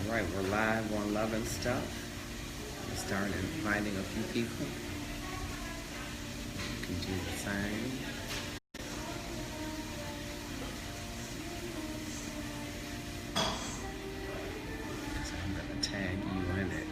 All right, we're live on Love and Stuff. We're starting inviting a few people. You can do the same. So I'm going to tag you in it.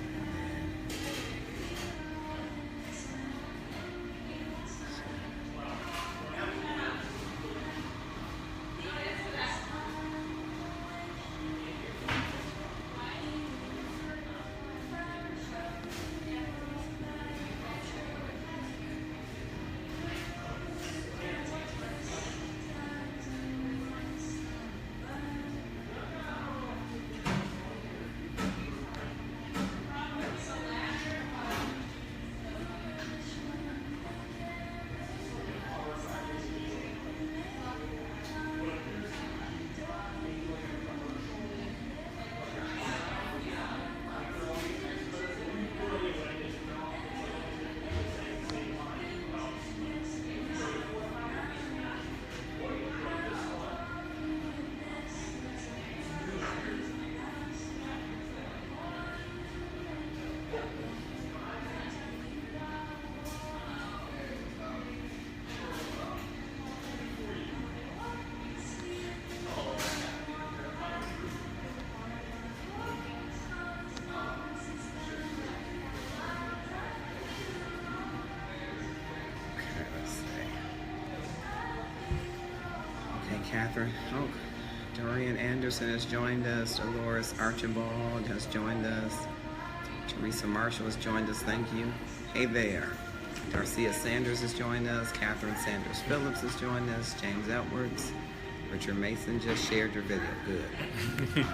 Catherine. Oh, Dorian Anderson has joined us. Dolores Archibald has joined us. Teresa Marshall has joined us. Thank you. Hey there. Darcia Sanders has joined us. Catherine Sanders Phillips has joined us. James Edwards. Richard Mason just shared your video. Good.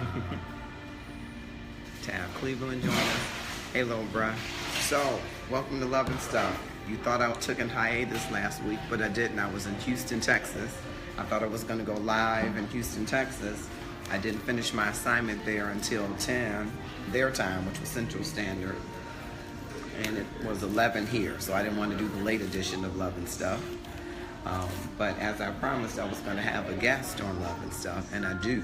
Tab Cleveland joined us. Hey, little bruh. So, welcome to Love and Stuff. You thought I took a hiatus last week, but I didn't. I was in Houston, Texas. I thought I was going to go live in Houston, Texas. I didn't finish my assignment there until 10, their time, which was Central Standard. And it was 11 here, so I didn't want to do the late edition of Love and Stuff. But as I promised, I was going to have a guest on Love and Stuff, and I do.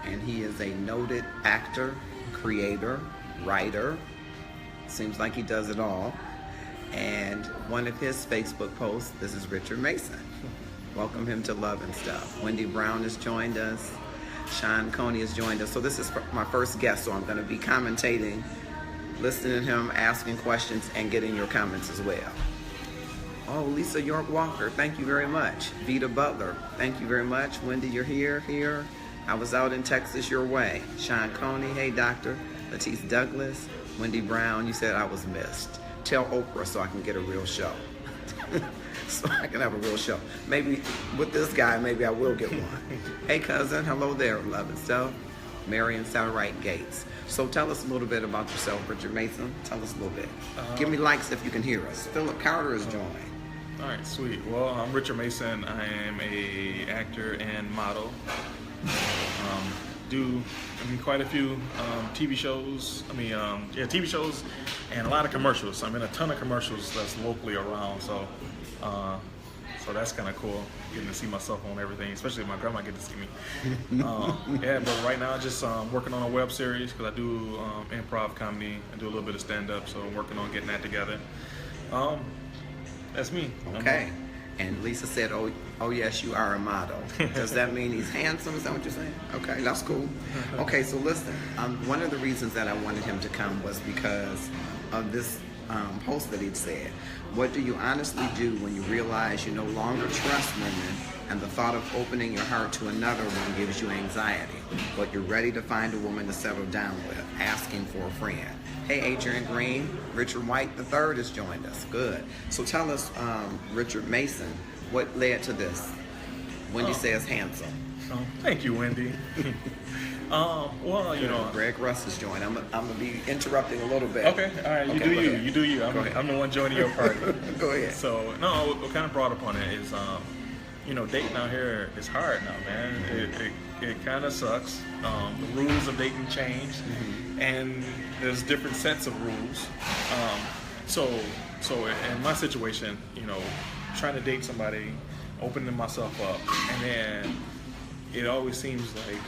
And he is a noted actor, creator, writer. Seems like he does it all. And one of his Facebook posts, this is Richard Mason. Welcome him to Love and Stuff. Wendy Brown has joined us. Sean Coney has joined us. So this is my first guest, so I'm going to be commentating, listening to him, asking questions, and getting your comments as well. Oh, Lisa York Walker, thank you very much. Vita Butler, thank you very much. Wendy, you're here. I was out in Texas your way. Sean Coney, hey, doctor. Latisse Douglas, Wendy Brown, you said I was missed. Tell Oprah so I can get a real show. So I can have a real show. Maybe with this guy, maybe I will get one. Hey, cousin, hello there, Love and Stuff. Marion Satterwright Gates. So tell us a little bit about yourself, Richard Mason. Tell us a little bit. Give me likes if you can hear us. Philip Carter is joined. All right, sweet. Well, I'm Richard Mason. I am a actor and model. Do quite a few TV shows. TV shows and a lot of commercials. I'm in a ton of commercials that's locally around. So that's kind of cool, getting to see myself on everything, especially if my grandma get to see me. But right now, just working on a web series because I do improv comedy. I do a little bit of stand-up, so I'm working on getting that together. That's me. Okay. And Lisa said, oh yes, you are a model. Does that mean he's handsome? Is that what you're saying? Okay, that's cool. Okay, so listen, one of the reasons that I wanted him to come was because of this post that he'd said. What do you honestly do when you realize you no longer trust women and the thought of opening your heart to another one gives you anxiety, but you're ready to find a woman to settle down with, asking for a friend? Hey, Adrian Green, Richard White III has joined us. Good. So tell us, Richard Mason, what led to this? Wendy says handsome. Thank you, Wendy. Well, you know, Greg Russ has joined. I'm gonna be interrupting a little bit. Okay, all right. You do you. I'm the one joining your party. Go ahead. So no, what kind of brought up on it is, dating out here is hard now, man. It kind of sucks. The rules of dating change, and there's different sets of rules. So in my situation, trying to date somebody, opening myself up, and then it always seems like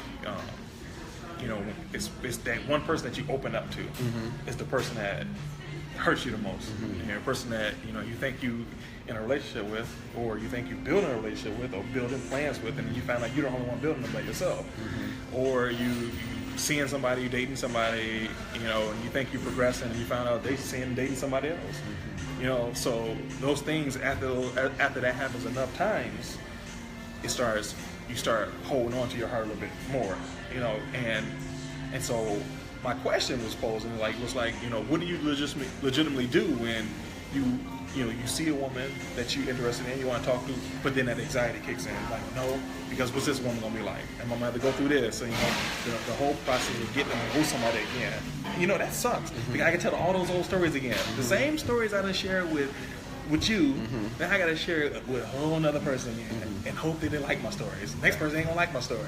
it's that one person that you open up to is the person that hurts you the most. You know, a person that you think you in a relationship with, or you think you're building a relationship with, or building plans with, and you find out you're the only one building them by yourself, or you seeing somebody, you dating somebody, and you think you're progressing, and you find out they dating somebody else. So those things after that happens enough times, you start holding on to your heart a little bit more, and so my question was posed, and what do you legitimately do when you see a woman that you're interested in, you want to talk to, but then that anxiety kicks in, like, no, because what's this woman gonna be like? Am I gonna have to go through this? And the whole process of getting to know somebody again, that sucks. Because I can tell all those old stories again, the same stories I done shared with you, then I gotta share it with a whole nother person again, and hope they didn't like my stories. The next person ain't gonna like my stories.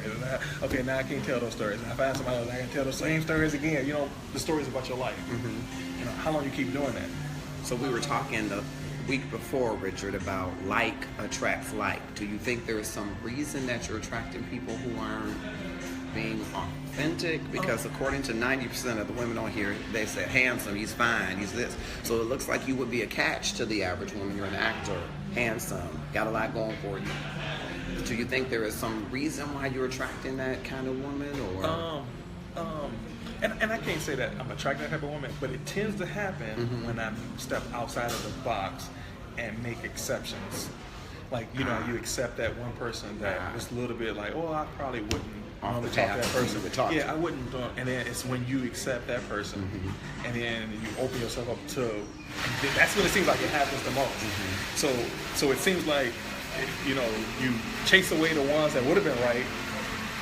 Okay, now I can't tell those stories. And I find somebody else, I can tell those same stories again. The stories about your life. How long you keep doing that? So we were talking the week before, Richard, about like attracts like. Do you think there is some reason that you're attracting people who aren't being authentic? Because according to 90% of the women on here, they say handsome, he's fine, he's this. So it looks like you would be a catch to the average woman. You're an actor, handsome, got a lot going for you. Do you think there is some reason why you're attracting that kind of woman, or? And I can't say that I'm attracted to that type of woman, but it tends to happen when I step outside of the box and make exceptions. Like, you accept that one person that was a little bit like, oh, I probably wouldn't talk to that person. I wouldn't. And then it's when you accept that person, and then you open yourself up to, that's when it seems like it happens the most. So it seems like, you chase away the ones that would have been right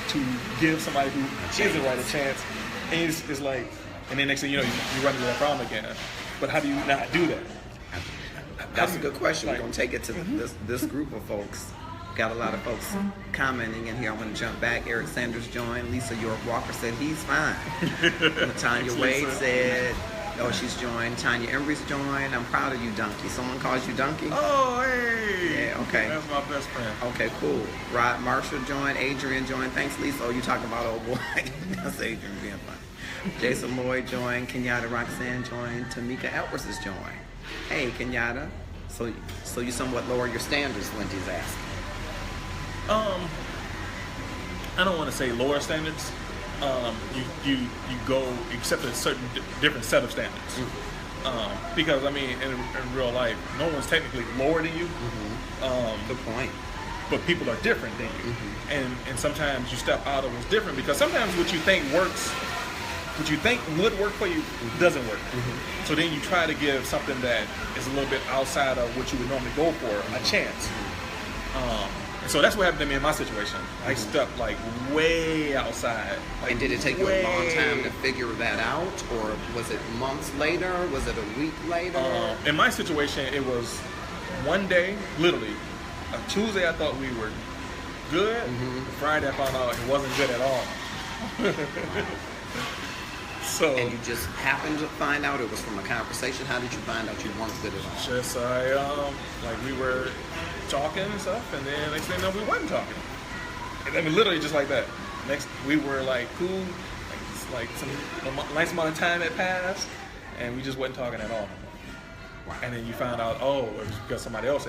to give somebody who isn't right a chance. And it's like, and then next thing you know, you run into that problem again. But how do you not do that? That's a good question. We're going to take it to this group of folks. Got a lot of folks commenting in here. I want to jump back. Eric Sanders joined. Lisa York Walker said he's fine. Tanya Wade said, she's joined. Tanya Embry's joined. I'm proud of you, Donkey. Someone calls you Donkey? Oh, hey. Yeah, okay. That's my best friend. Okay, cool. Rod Marshall joined. Adrian joined. Thanks, Lisa. Oh, you talking about old boy. That's Adrian being funny. Jason Lloyd joined. Kenyatta Roxanne joined. Tamika Edwards is joined. Hey, Kenyatta. So you somewhat lower your standards, Lindy's asking. I don't want to say lower standards. You go accept a certain different set of standards. Because in real life, no one's technically lower than you. Good point. But people are different than you, and sometimes you step out of what's different, because sometimes what you think works, what you think would work for you, doesn't work. So then you try to give something that is a little bit outside of what you would normally go for a chance. So that's what happened to me in my situation. I stepped like way outside. And did it take you a long time to figure that out, or was it months later? Was it a week later? In my situation, it was one day, literally. A Tuesday I thought we were good. Friday I found out it wasn't good at all. So, and you just happened to find out it was from a conversation? How did you find out you weren't good at all? Just we were talking and stuff, and then next thing you know, we wasn't talking. Literally just like that. Next, we were like cool, like some nice amount of time had passed, and we just wasn't talking at all. Wow. And then you found out, it was because somebody else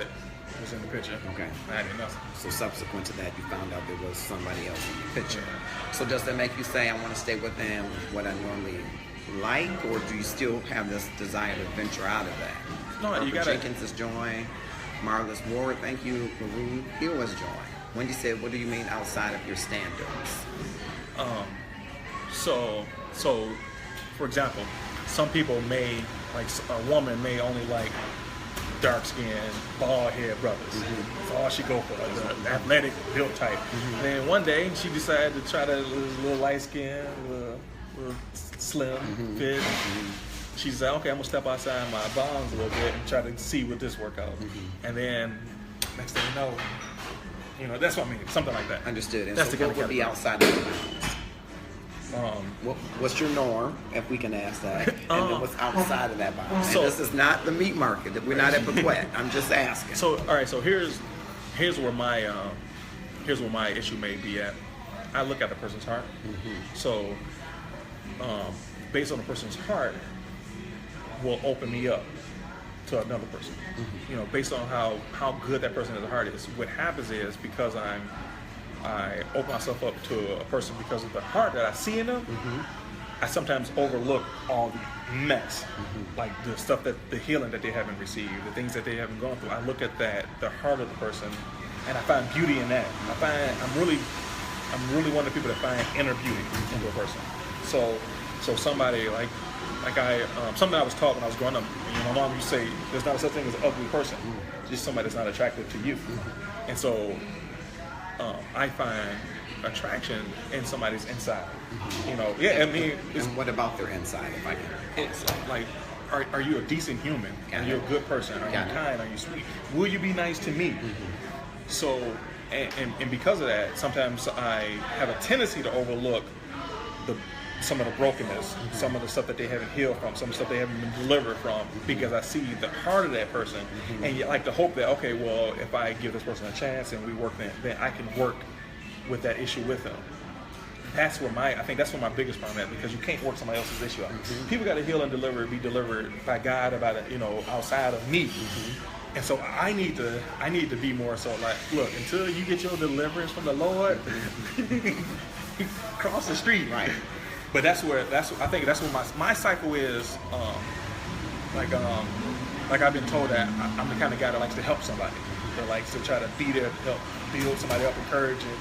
was in the picture. Okay. I did nothing. So subsequent to that, you found out there was somebody else in the picture. So does that make you say, I want to stay within what I normally like, or do you still have this desire to venture out of that? No, you gotta. Jenkins is joined. Marlis Ward, thank you. Maroon Hill is joined. Wendy said, what do you mean outside of your standards? So for example, some people may, like a woman may only like dark skinned, bald head brothers. That's all she go for, like the athletic built type. And then one day she decided to try to little light skin, little slim fit. She said, okay, I'm gonna step outside my bonds a little bit and try to see what this work out. And then next thing you know, that's what I mean, something like that. Understood. And that's so the what would be outside of the bounds? What's your norm, if we can ask that, and then what's outside of that box? And this is not the meat market. We're not at Pequet. I'm just asking. So all right. So here's where my issue may be at. I look at the person's heart. So based on the person's heart will open me up to another person. You know, based on how good that person at the heart is. What happens is because I open myself up to a person because of the heart that I see in them, I sometimes overlook all the mess, like the stuff the healing that they haven't received, the things that they haven't gone through. I look at the heart of the person, and I find beauty in that. I'm really one of the people that find inner beauty into a person. So somebody like something I was taught when I was growing up. You know, my mom used to say, "There's not such thing as an ugly person, just somebody that's not attractive to you." And so I find attraction in somebody's inside. You know, I mean, and what about their inside, if I can? It's like, are you a decent human? Are you a good person? Are you kind? Are you sweet? Will you be nice to me? So, and because of that, sometimes I have a tendency to overlook some of the brokenness, some of the stuff that they haven't healed from, some of the stuff they haven't been delivered from, because I see the heart of that person, and you like to hope that, okay, well, if I give this person a chance and we work, then I can work with that issue with them. That's where I think that's where my biggest problem is, because you can't work somebody else's issue out. People got to heal and be delivered by God, or by outside of me. And so I need to be more so like, look, until you get your deliverance from the Lord, cross the street, right? But I think that's what my cycle is. Like I've been told that I'm the kind of guy that likes to help somebody, that likes to try to be there to help build somebody up, encourage it.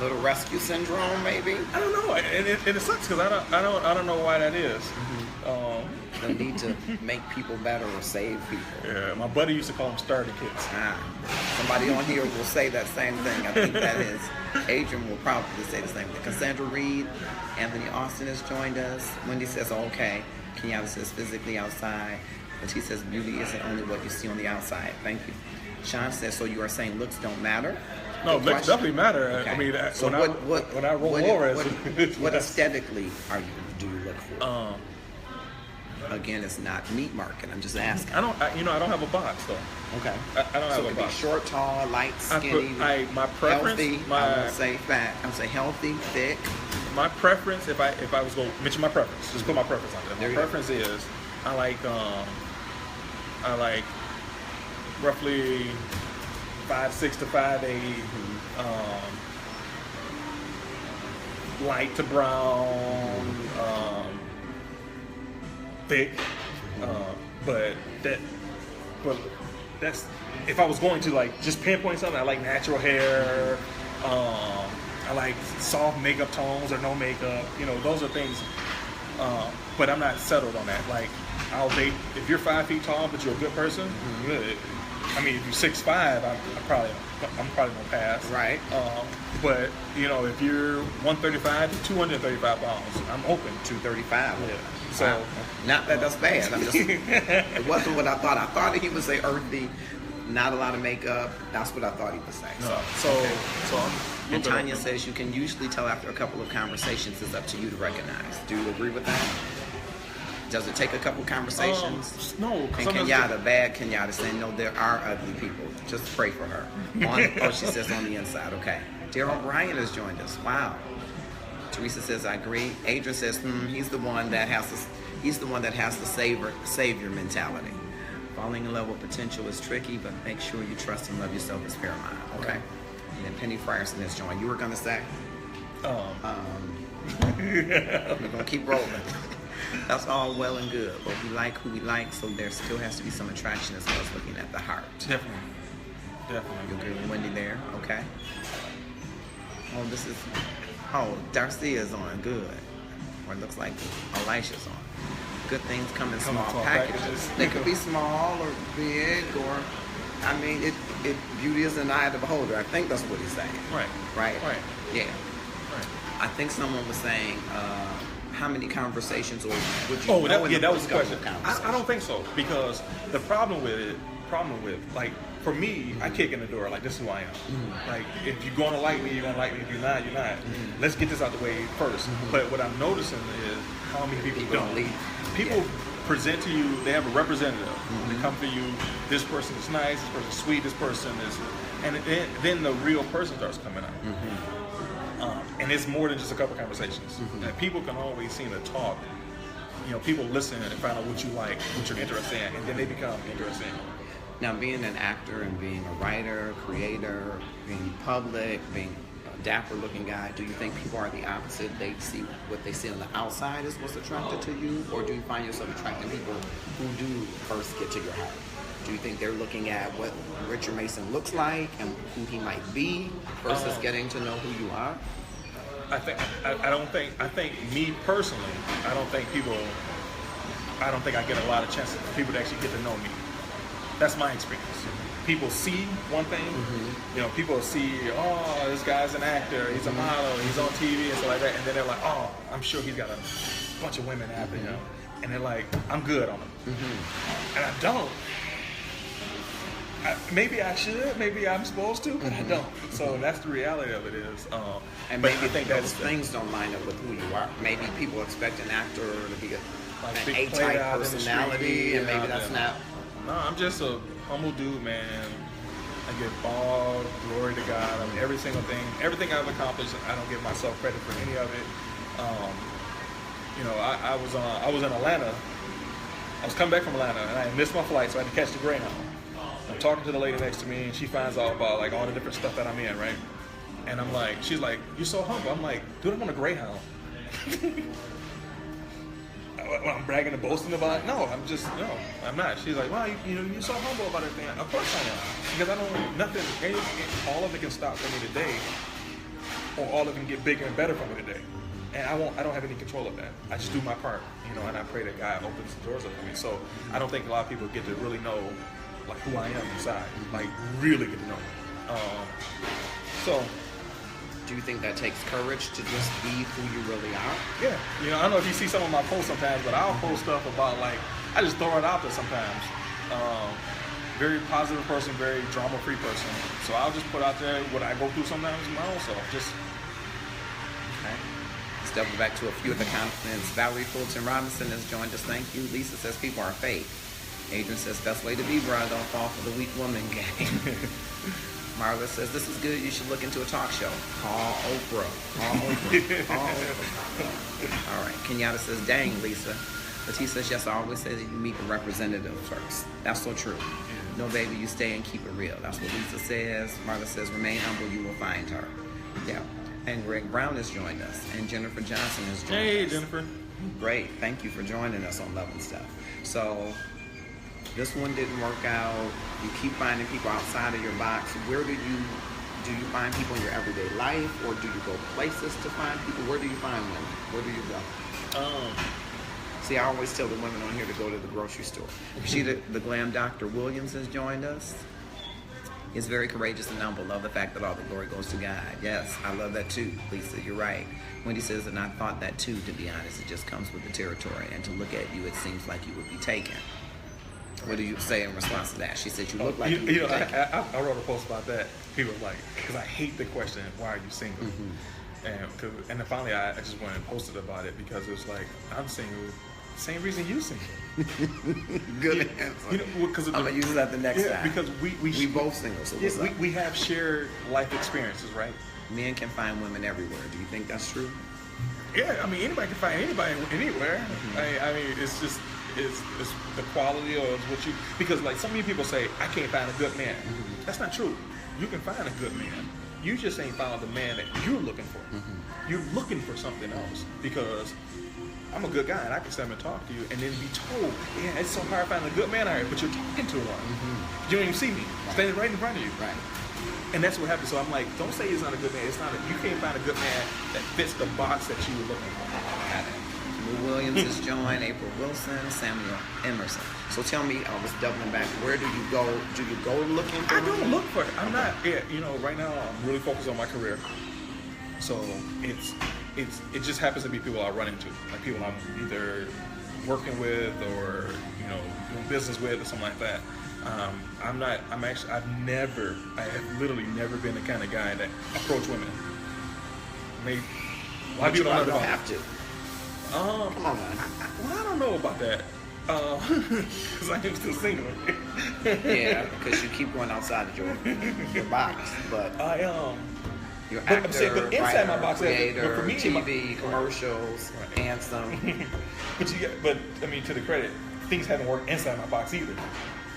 Little rescue syndrome, maybe. I don't know, and it sucks because I don't know why that is. The need to make people better or save people. Yeah, my buddy used to call them starter kits. Somebody on here will say that same thing. I think that is. Adrian will probably say the same thing. Cassandra Reed, Anthony Austin has joined us. Wendy says, okay. Kenyatta says, physically outside. But she says, beauty isn't only what you see on the outside. Thank you. Sean says, so you are saying looks don't matter? No, looks definitely matter. Okay. I mean, so when I roll over, what aesthetically do you look for? Again, it's not meat market. I'm just asking. I don't have a box though. Okay. I don't have a box. So it could be short, tall, light, skinny, my preference, healthy. I would say fat. I would say healthy, thick. My preference, if I was going to mention my preference, just put my preference out there. My preference is I like roughly 5'6" to 5'8", light to brown, thick, but that's if I was going to like just pinpoint something. I like natural hair. I like soft makeup tones or no makeup. You know, those are things. But I'm not settled on that. Like, I'll date if you're 5 feet tall, but you're a good person. Good. I mean, if you're 6'5", I'm probably gonna pass. Right. But you know, if you're 135 to 235 pounds, I'm open. 235. Yeah. So not that that's bad. I'm just, it wasn't what I thought. I thought he would say earthy, not a lot of makeup. That's what I thought he would say. And Tanya says you can usually tell after a couple of conversations. It's up to you to recognize. Do you agree with that? Does it take a couple conversations? No. And Kenyatta, bad Kenyatta, saying no, there are ugly people. Just pray for her. She says on the inside. Okay. Daryl Bryan has joined us. Wow. Teresa says I agree. Adrian says he's the one that has the savior mentality. Falling in love with potential is tricky, but make sure you trust and love yourself is paramount. Okay. Right. And then Penny Frierson has joined. You were gonna say? We're gonna keep rolling. That's all well and good, but we like who we like, so there still has to be some attraction as well as looking at the heart. Definitely. You agree with Wendy there? Okay. Darcy is on. Good. Or it looks like Elisha's on. Good things come in small packages. They could be small or big, or I mean, beauty is in the eye of the beholder. I think that's what he's saying. Right. Yeah. Right. I think someone was saying, how many conversations, or would you? That was the question. I don't think so, because the problem with like, for me, I kick in the door like, this is who I am. Like, if you're gonna like me, you're gonna like me. If you're not, you're not. Let's get this out the way first. But what I'm noticing is how many people don't leave. People present to you, they have a representative. They come to you, this person is nice, this person is sweet, this person is, and then the real person starts coming out. and it's more than just a couple conversations. And people can always seem to talk. You know, people listen and find out what you like, what you're interested in, and then they become interested in you. Now, being an actor and being a writer, creator, being public, being a dapper-looking guy, do you think people are the opposite? They see what they see on the outside is what's attracted to you, or do you find yourself attracting people who do first get to your heart? Do you think they're looking at what Richard Mason looks like and who he might be versus getting to know who you are? I think me personally, I don't think I get a lot of chances for people to actually get to know me. That's my experience. People see one thing, you know, people see, oh, this guy's an actor, he's a model, he's on TV and stuff like that, and then they're like, oh, I'm sure he's got a bunch of women after him, and they're like, I'm good on him, and I don't. Maybe I should, maybe I'm supposed to, but I don't. So that's the reality of it is. And maybe I think those things don't line up with who you are. Maybe people expect an actor to be an A-type personality, and maybe that's not. No, I'm just a humble dude, man. I give all glory to God. I mean, every single thing, everything I've accomplished, I don't give myself credit for any of it. You know, I was in Atlanta. I was coming back from Atlanta, and I missed my flight, so I had to catch the Greyhound. I'm talking to the lady next to me, and she finds out about like all the different stuff that I'm in, right? And I'm like, she's like, you're so humble. I'm like, dude, I'm on a Greyhound. I'm bragging and boasting about it. No, I'm not. She's like, well, you're so humble about everything. Of course I am, because I don't nothing. All of it can stop for me today, or all of it can get bigger and better for me today. And I don't have any control of that. I just do my part, you know, and I pray that God opens the doors up for me. So I don't think a lot of people get to really know like who I am inside, like really get to know me. So. Do you think that takes courage to just be who you really are? Yeah. You know, I don't know if you see some of my posts sometimes, but I'll post stuff about like, I just throw it out there sometimes. Very positive person, very drama-free person. So I'll just put out there what I go through sometimes my own self. Just. Okay. Let's double back to a few of the comments. Valerie Fulton Robinson has joined us. Thank you. Lisa says people are fake. Adrian says best way to be, bro. Don't fall for the weak woman game. Marla says, this is good. You should look into a talk show. Call Oprah. Call Oprah. Call Oprah. All right. Kenyatta says, dang, Lisa. Latia says, yes, I always say that you meet the representative first. That's so true. No, baby, you stay and keep it real. That's what Lisa says. Marla says, remain humble. You will find her. Yeah. And Greg Brown has joined us. And Jennifer Johnson has joined us. Hey, Jennifer. Great. Thank you for joining us on Love and Stuff. So this one didn't work out. You keep finding people outside of your box. Where do you find people in your everyday life, or do you go places to find people? Where do you find women? Where do you go? See, I always tell the women on here to go to the grocery store. She, the glam Dr. Williams has joined us. Is very courageous and humble. Love the fact that all the glory goes to God. Yes, I love that too, Lisa. You're right. Wendy says, and I thought that too, to be honest. It just comes with the territory. And to look at you, it seems like you would be taken. What do you say in response to that? She said, you look like you know, I wrote a post about that. People were like, because I hate the question, why are you single? And then finally I just went and posted about it because it was like, I'm single. Same reason you single. Good answer. You know, because I'm going to use that the next time. Because we both single, so what's up? We have shared life experiences, right? Men can find women everywhere. Do you think that's true? Yeah, I mean, anybody can find anybody anywhere. I mean, it's just, it's the quality or it's what you, because like so many people say, I can't find a good man. That's not true. You can find a good man. You just ain't found the man that you're looking for. You're looking for something else, because I'm a good guy and I can stand and talk to you and then be told, yeah, it's so hard to find a good man out here, but you're talking to one. You don't even see me, standing right in front of you. Right. And that's what happens. So I'm like, don't say he's not a good man. It's not. You can't find a good man that fits the box that you were looking for. Got it. Lou Williams has joined, April Wilson, Samuel Emerson. So tell me, I was doubling back, where do you go? Do you go looking for I don't look for it. I'm not, you know, right now I'm really focused on my career. So it just happens to be people I run into. Like people I'm either working with or, you know, doing business with or something like that. I have literally never been the kind of guy that approach women. Maybe a lot of people don't have to. Come on, man. Well, I don't know about that. Because I am still single. Yeah, because you keep going outside of your box. But You're But I'm actor, saying, but inside my writer, box, creator, but for me, TV, commercials, Right. handsome. but I mean, to the credit, things haven't worked inside my box either.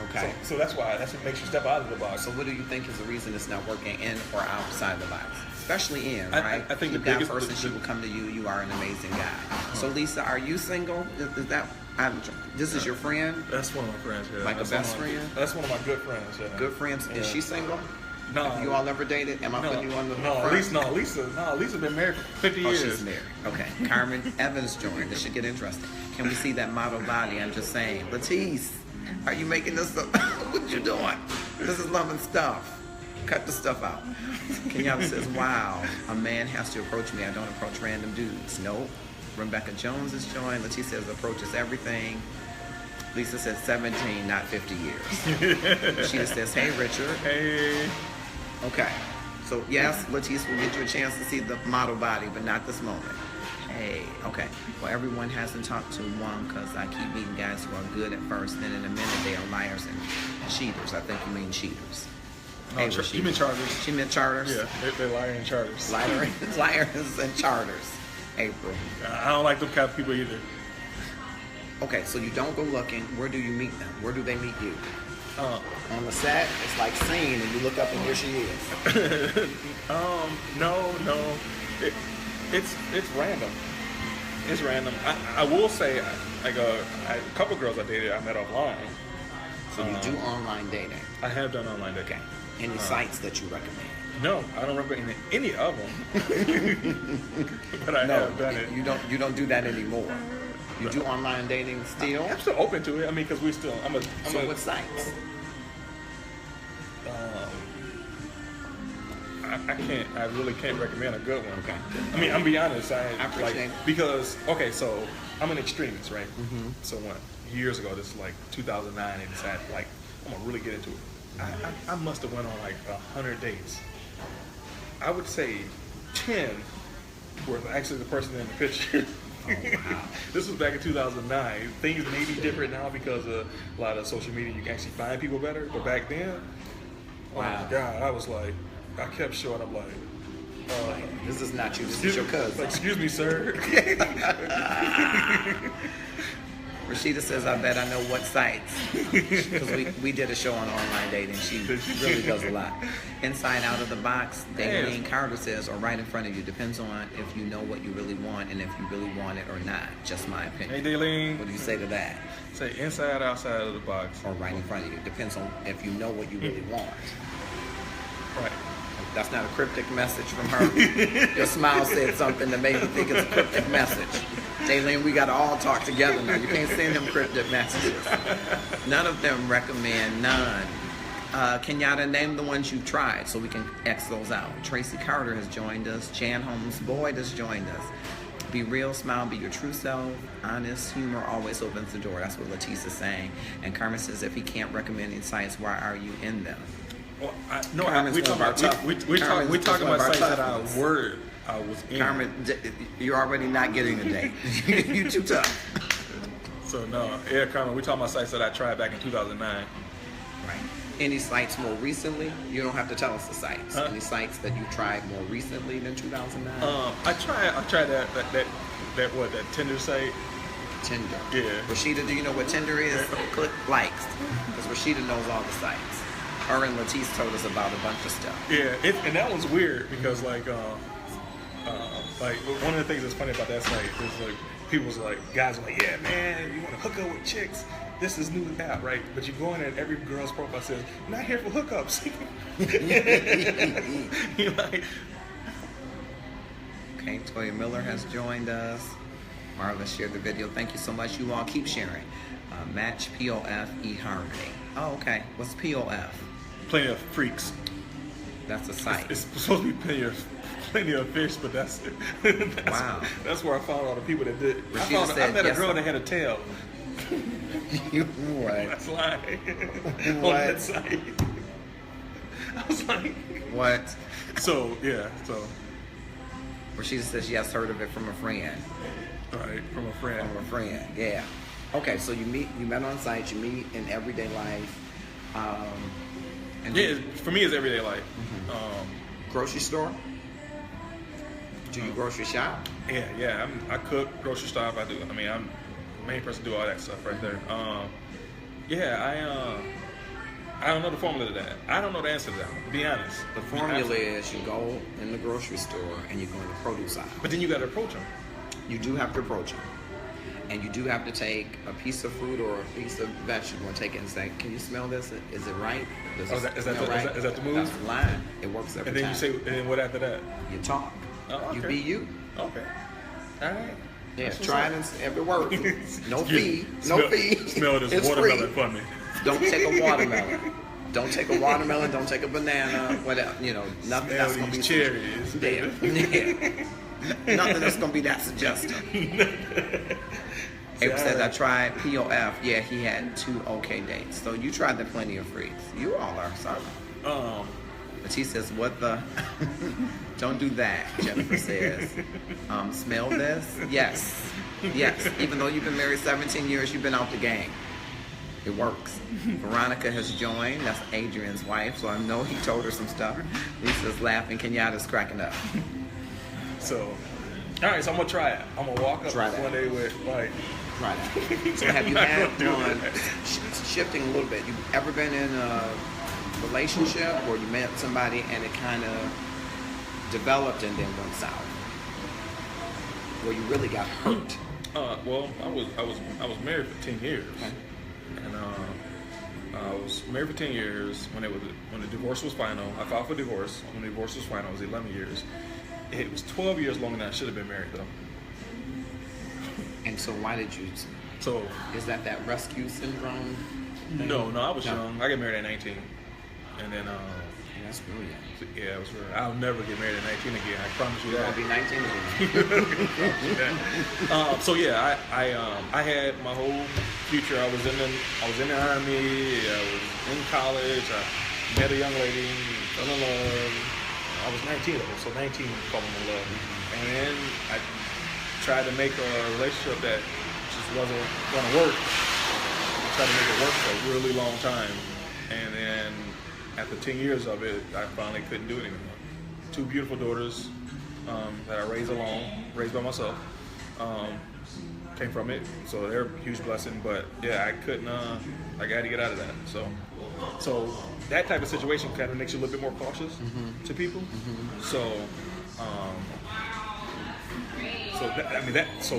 Okay. So that's what makes you step out of the box. So what do you think is the reason it's not working in or outside the box? Especially in, right? I think Keep the that biggest- person, she will come to you. You are an amazing guy. So Lisa, are you single? Is that this is your friend? That's one of my friends. Yeah. Like a That's best one of my- friend? That's one of my good friends. Yeah. Good friends. Is Yeah. she single? No. Have you all ever dated? Am I putting you on the front? Lisa's been married for 50 Oh, years. she's married. Okay. Carmen Evans joined. This should get interesting. Can we see that model body? I'm just saying. Latisse, are you making this up? What you doing? This is loving stuff. Cut the stuff out. Kenyatta says, wow, a man has to approach me. I don't approach random dudes. Nope. Rebecca Jones is joined. Latisse says, approaches everything. Lisa says 17, not 50 years. She says, hey, Richard. Hey. Okay. So, yes, Latisse will get you a chance to see the model body, but not this moment. Hey, okay. Well, everyone hasn't talked to one because I keep meeting guys who are good at first, then in a minute they are liars and cheaters. I think you mean cheaters. No, you mean charters. She meant charters? Yeah, they're lying charters. Liars and charters. April. I don't like them kind of people either. Okay, so you don't go looking. Where do you meet them? Where do they meet you? On the set, it's like scene, and you look up and here she is. No. It's random. It's random. I will say, like a couple girls I dated, I met offline. So you do online dating. I have done online dating. Okay. Any sites that you recommend? No, I don't remember any of them. But I have done it. You don't do that anymore. You do online dating still? I'm still open to it. I mean, because we still. So what sites? I can't. I really can't recommend a good one. Okay. I mean, I'm be honest. I appreciate it. Because so I'm an extremist, right? Mm-hmm. So years ago, this is like 2009, I decided like I'm gonna really get into it. I must have went on like 100 dates. I would say 10 were actually the person in the picture. Oh, wow. This was back in 2009. Things may be different now because of a lot of social media. You can actually find people better. But back then, oh Wow. my God, I was like, I kept showing up like, This is not you. This is your cousin. Excuse me, sir. Rashida says, I bet I know what sites. Because we did a show on online dating. She really does a lot. Inside Out of the Box, Daylene Carter says, or right in front of you. Depends on if you know what you really want and if you really want it or not. Just my opinion. Hey, Daylene. What do you say to that? Say inside, outside of the box. Or right in front of you. Depends on if you know what you really want. Right. That's not a cryptic message from her. Your smile said something that made me think it's a cryptic message. Daylene, we got to all talk together now. You can't send him cryptic messages. None of them recommend, none. Kenyatta, name the ones you've tried so we can X those out. Tracy Carter has joined us. Jan Holmes Boyd has joined us. Be real, smile, be your true self. Honest humor always opens the door. That's what Latisse is saying. And Carmen says, if he can't recommend any sites, why are you in them? Well, Carmen's we one talk of our about tough- we Carmen's talk one of about our sites tough that ones. I was in. Carmen, you're already not getting a date. You too tough. So no, yeah, Carmen, we talking about sites that I tried back in 2009. Right. Any sites more recently? You don't have to tell us the sites. Huh? Any sites that you tried more recently than 2009? I tried that Tinder site. Tinder. Yeah. Rashida, do you know what Tinder is? Click likes. Because Rashida knows all the sites. Her and Latisse told us about a bunch of stuff. Yeah, and that was weird because like one of the things that's funny about that site is like people's like guys are like, yeah man, you want to hook up with chicks? This is new app, right? But you go in and every girl's profile says, not here for hookups. You're like, Okay, Toya Miller has joined us. Marla shared the video. Thank you so much. You all keep sharing. Match POF eHarmony. Oh, okay. What's POF? plenty of freaks. That's a site. It's supposed to be plenty of fish, but that's Wow. That's where I found all the people that did. Rashida I said met a yes, girl sir. that had a tail. What? That's lying. On What? that site. I was like, What? so yeah, so Rashida says she has heard of it from a friend. right from a friend. From a friend, yeah. Okay, so you met on site, you meet in everyday life. And Yeah, for me, it's everyday life. grocery store? Do you grocery shop? Yeah. I cook, grocery shop. I do. I mean, I'm the main person to do all that stuff right there. I don't know the formula to that. I don't know the answer to that. To be honest. The formula is you go in the grocery store and you go in the produce aisle. But then you got to approach them. You do have to approach them. And you do have to take a piece of fruit or a piece of vegetable and take it and say, can you smell this? Is it right? Is Is that the move? That's the line. It works every And then time. you say, and then what after that? You talk. Oh, okay. You be you. Okay. All right. Yeah, That's what's try up. it and every word. No Yeah. fee. No fee. Smell this It's watermelon free. for me. Don't take a watermelon. Don't take a watermelon. Don't take a banana. Whatever. Nothing Smell that's going to be these cherries. Yeah. Nothing that's going to be that suggestive. April says, I tried POF. Yeah, he had 2 okay dates. So you tried the Plenty of Freaks. You all are sorry. But she says, what the? Don't do that, Jennifer says. Smell this? Yes. Yes. Even though you've been married 17 years, you've been out the game. It works. Veronica has joined. That's Adrian's wife. So I know he told her some stuff. Lisa's laughing. Kenyatta's cracking up. So, all right, so I'm going to try it. I'm going to walk up Try that. one day with, like... Try that. So have you I'm had not gonna do one, that. shifting a little bit, you ever been in a relationship where you met somebody and it kind of developed and then went south? Where you really got hurt? Well, I was married for 10 years. Okay. And I was married for 10 years when the divorce was final. I filed for divorce. When the divorce was final, it was 11 years. It was 12 years longer than I should have been married, though. And so why did you, So, is that rescue syndrome thing? no, I was No. young. I got married at 19. And then, Yeah, that's brilliant. yeah, it was real. I'll never get married at 19 again. I promise you You're that. going to be 19 again. So yeah, I had my whole future. I was in the army. I was in college. I met a young lady, fell in love. I was 19 though, so 19 falling in love. And then I tried to make a relationship that just wasn't going to work. I tried to make it work for a really long time, and then after 10 years of it, I finally couldn't do it anymore. 2 beautiful daughters that I raised by myself. Came from it, so they're a huge blessing. But yeah, I couldn't. I got to get out of that. So that type of situation kind of makes you a little bit more cautious to people. So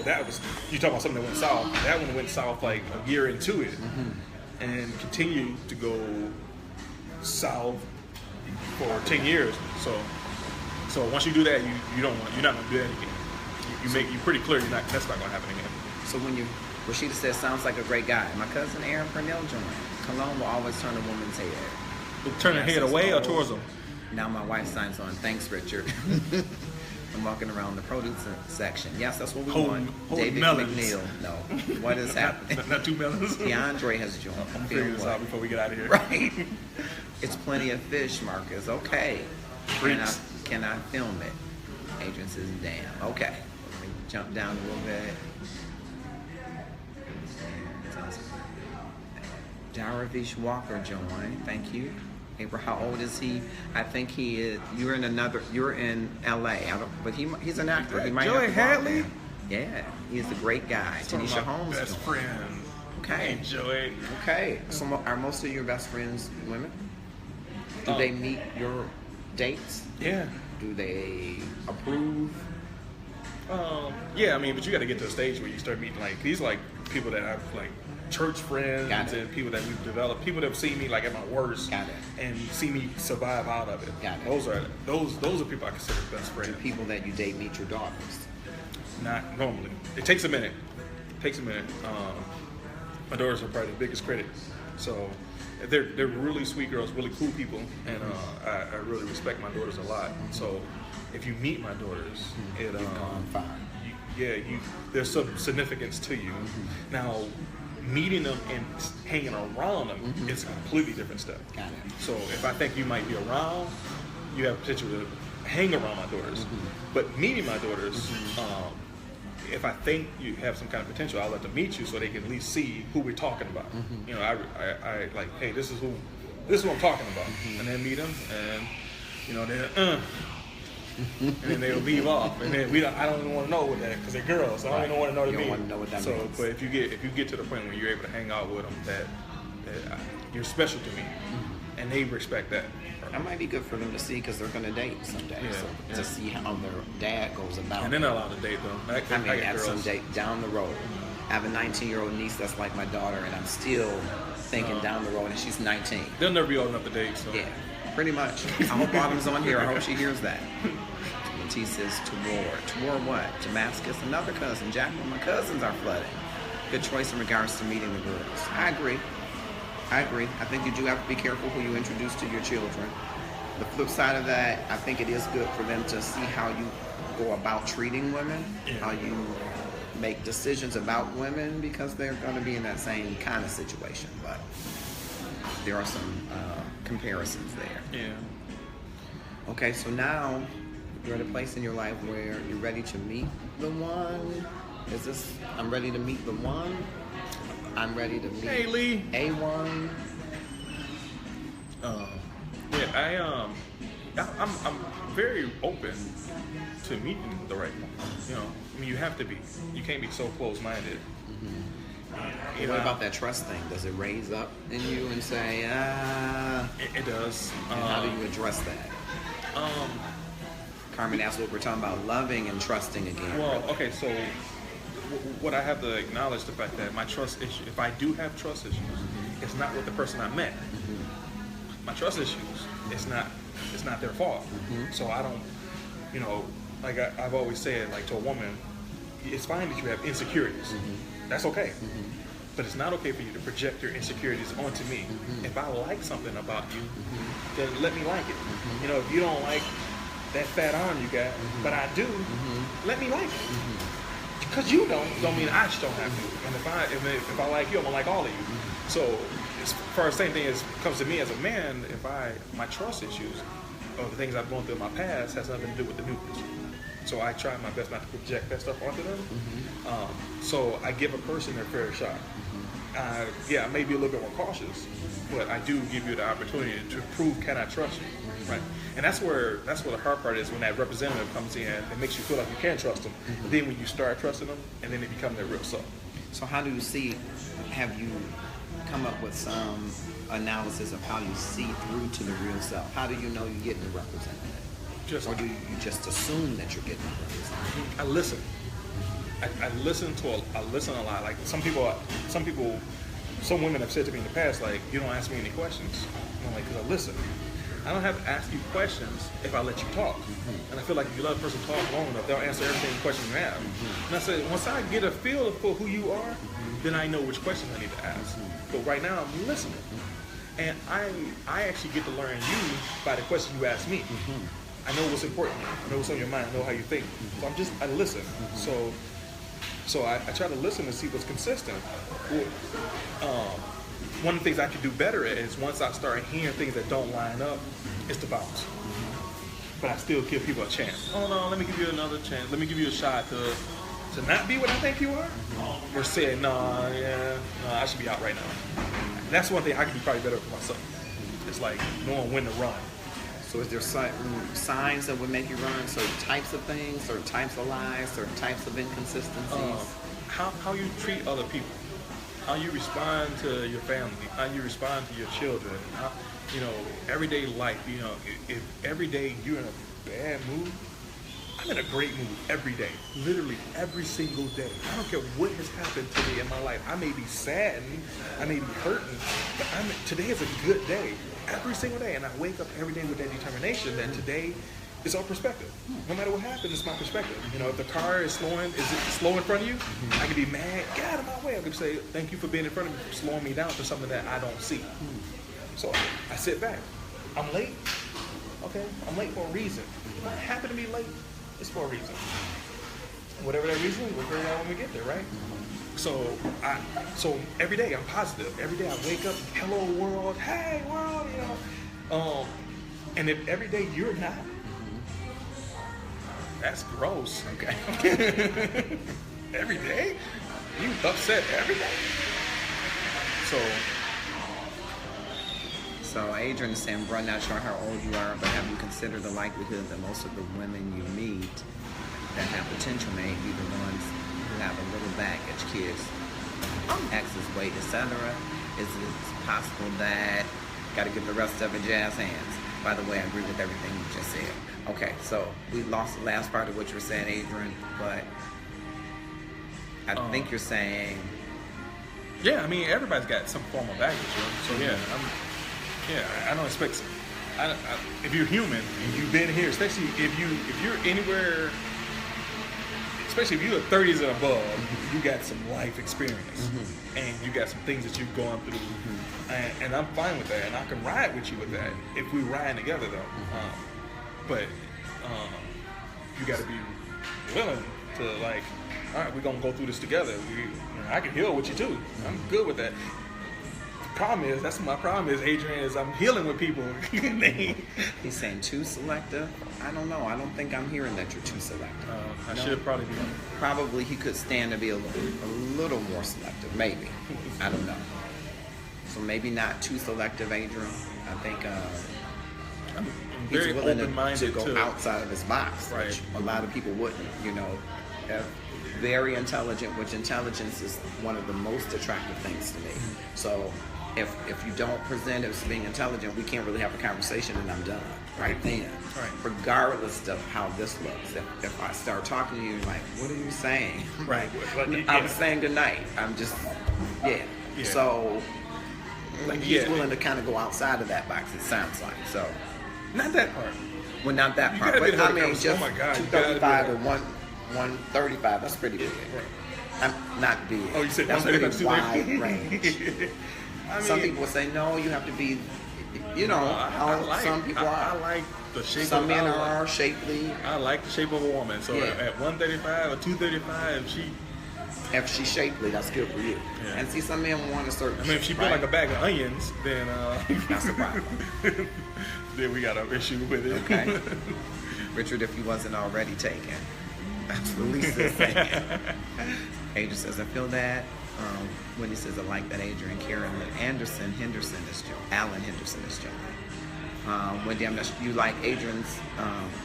that was, you talking about something that went south. That one went south like a year into it, and continued to go south for 10 years. So once you do that, you're not gonna do that again. You're pretty clear that's not gonna happen again. So when Rashida says, sounds like a great guy. My cousin Aaron Purnell joined. Cologne will always turn a woman's head. Turn her Yes, head it's away or old. towards them? Now my wife signs on. Thanks, Richard. I'm walking around the produce section. Yes, that's what we want. Holding David melons. McNeil. No. What is happening? Not 2 melons. DeAndre has joined. I'm gonna figure this out before we get out of here. Right. It's plenty of fish, Marcus. Okay. Freaks. Can I film it? Adrian says, damn. Okay. Let me jump down a little bit. Daravish Walker joined. Thank you. April, how old is he? I think he is. You're in LA. But he's an actor. He might Joey have to go out Hadley? there. Yeah, he's a great guy. Tanisha Holmes. Best joined. friend. Okay. Hey, Joey. Okay. So are most of your best friends women? Do they meet your dates? Yeah. Do they approve? Yeah, I mean, but you got to get to a stage where you start meeting like these like people that have like church friends Got it. and people that we've developed, people that have seen me like at my worst Got it. and see me survive out of it. Got it. Those are people I consider best Do friends. people that you date meet your daughters? Not normally. It takes a minute. My daughters are probably the biggest critic. So they're really sweet girls, really cool people, and I really respect my daughters a lot. So if you meet my daughters, it Fine. there's some significance to you. Now, meeting them and hanging around them is a completely different step. Got it. So if I think you might be around, you have potential to hang around my daughters. But meeting my daughters, if I think you have some kind of potential, I'll let them meet you so they can at least see who we're talking about. You know, I like, hey, this is what I'm talking about, and then meet them, and you know, then and then they'll leave off, and then I don't even want to know what that because they're girls. So I don't even want to know what it You don't means. want to know what that so, means. but if you get to the point where you're able to hang out with them, that you're special to me, and they respect that. That might be good for them to see because they're going to date someday. Yeah, So yeah. to see how their dad goes about And they're not allowed to date though. I I mean, get at girls. some date down the road. I have a 19-year-old niece that's like my daughter, and I'm still thinking down the road, and she's 19. They'll never be old enough to date. So Yeah, pretty much. I hope Autumn's on here. I hope she hears that. And T says, to war. To war what? Damascus, another cousin. Jacqueline, my cousins are flooding. Good choice in regards to meeting the girls. I agree. I think you do have to be careful who you introduce to your children. The flip side of that, I think it is good for them to see how you go about treating women, how you make decisions about women, because they're going to be in that same kind of situation. But there are some comparisons there. yeah. Okay, so now you're at a place in your life where you're ready to meet the one. I'm ready to meet the one? I'm ready to meet Hey Lee. A1. Yeah, I'm very open to meeting the right one. You know, I mean, you have to be. You can't be so close-minded. You What know, about that trust thing? Does it raise up in you and say, It does. and how do you address that? Carmen asked what we're talking about, loving and trusting again. Well, okay, so what I have to acknowledge the fact that my trust issue, if I do have trust issues, it's not with the person I met. My trust issues, it's not their fault. So I don't, you know, like I've always said, like to a woman, it's fine that you have insecurities. That's okay. But it's not okay for you to project your insecurities onto me. If I like something about you, then let me like it. You know, if you don't like that fat arm you got, but I do, let me like it. Because you don't mean I just don't have to. And if I like you, I'm gonna like all of you. So as far as same thing as comes to me as a man, my trust issues or the things I've gone through in my past has nothing to do with the new person. So I try my best not to project that stuff onto them. So I give a person their fair shot. Yeah, I may be a little bit more cautious, but I do give you the opportunity to prove, can I trust you, right? And that's where the hard part is when that representative comes in and makes you feel like you can trust them. Then when you start trusting them, and then they become their real self. So how do you have you come up with some analysis of how you see through to the real self? How do you know you're getting the representative? Or do you just assume that you're getting the representative? I listen. I listen a lot. Like some women have said to me in the past, like, you don't ask me any questions. And I'm like, because I listen. I don't have to ask you questions if I let you talk. And I feel like if you let a person talk long enough, they'll answer everything question you have. And I said, once I get a feel for who you are, then I know which questions I need to ask. But right now, I'm listening. And I actually get to learn you by the question you ask me. I know what's important. I know what's on your mind. I know how you think. So I listen. So I try to listen to see what's consistent. One of the things I can do better at is once I start hearing things that don't line up, is to bounce. But I still give people a chance. Oh no, let me give you another chance. Let me give you a shot to not be what I think you are. Or saying, no, I should be out right now. That's one thing I can be probably better for myself. It's like knowing when to run. So is there certain signs that would make you run? Certain types of things, certain types of lies, certain types of inconsistencies? How you treat other people, how you respond to your family, how you respond to your children, how, everyday life. If every day you're in a bad mood, I'm in a great mood every day, literally every single day. I don't care what has happened to me in my life. I may be saddened, I may be hurting, but today is a good day. Every single day, and I wake up every day with that determination that today is our perspective. No matter what happens, it's my perspective. If the car is slowing, is it slow in front of you? I can be mad, get out of my way. I can say, thank you for being in front of me, slowing me down to something that I don't see. So I sit back. I'm late. Okay, I'm late for a reason. If I happen to be late, it's for a reason. Whatever that reason is, we'll figure it out when we get there, right? So every day I'm positive. Every day I wake up, hello world, hey world, and if every day you're not, that's gross. Okay. Every day? You upset every day? So So Adrian is saying, "Bruh, not sure how old you are, but have you considered the likelihood that most of the women you meet that have potential may be the ones who have a little baggage, kids, exes, weight, etc.? Is it possible that got to get the rest of it jazz hands?" By the way, I agree with everything you just said. Okay, so we lost the last part of what you're saying, Adrian, but I think you're saying... Yeah, I mean, everybody's got some form of baggage, so yeah, I don't expect... if you're human and you've been here, especially if you're anywhere... Especially if you're 30s and above, you got some life experience, and you got some things that you've gone through, and I'm fine with that, and I can ride with you with that if we ride together, though. But you got to be willing to, like, all right, we're gonna go through this together. I can heal with you too. I'm good with that. That's my problem is, Adrian, is I'm healing with people. He's saying too selective. I don't know. I don't think I'm hearing that you're too selective. I should probably be. Probably he could stand to be a little more selective. Maybe. I don't know. So maybe not too selective, Adrian. I think I'm he's very willing open-minded to go outside of his box, Right. which a lot of people wouldn't. Very intelligent, which intelligence is one of the most attractive things to me. So if you don't present as being intelligent, we can't really have a conversation, and I'm done right then. Right. Regardless of how this looks. If I start talking to you, like, what are you saying? Right. I was saying goodnight. I'm just, yeah. So he's willing to kind of go outside of that box, it sounds like. So not that part. well, not that You part, gotta be but I able to mean, come- just oh my God, you 235 gotta or be 135, that's pretty big. Right. I'm not big. Oh, you said that's 135 pretty wide range. I Some mean, people will say, no, you have to be, I some people are. I like the shape Some of men are shapely. I like the shape of a woman. So Yeah. at 135 or 235, If she's shapely, that's good for you. Yeah. And see, some men want a certain I mean, if she built like a bag of onions, then That's a problem. then we got an issue with it. Okay. Richard, if he wasn't already taken. That's what Lisa's saying. Adrian says, I feel that. Wendy says, I like that Adrian. Karen Henderson is joking. Alan Henderson is joking. Wendy, I'm not sure. You like Adrian's,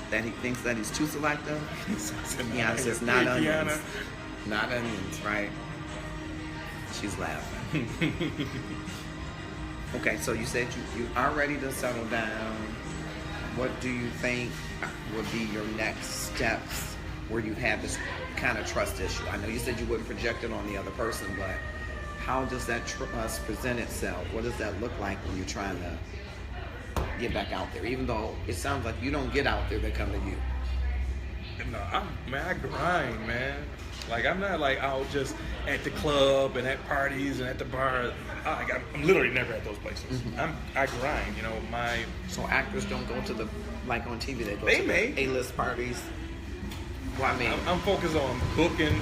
that he thinks that he's too selective? Kiana says, not onions. Not onions, right? She's laughing. Okay, so you said you are ready to settle down. What do you think would be your next steps where you have this kind of trust issue? I know you said you wouldn't project it on the other person, but how does that trust present itself? What does that look like when you're trying to get back out there? Even though it sounds like you don't get out there, they come to you. No, I grind, man. Like, I'm not like out just at the club and at parties and at the bar. I'm literally never at those places. I grind, So actors don't go to the, like on TV, they go They to may. the A-list parties. Well, I mean, I'm focused on booking.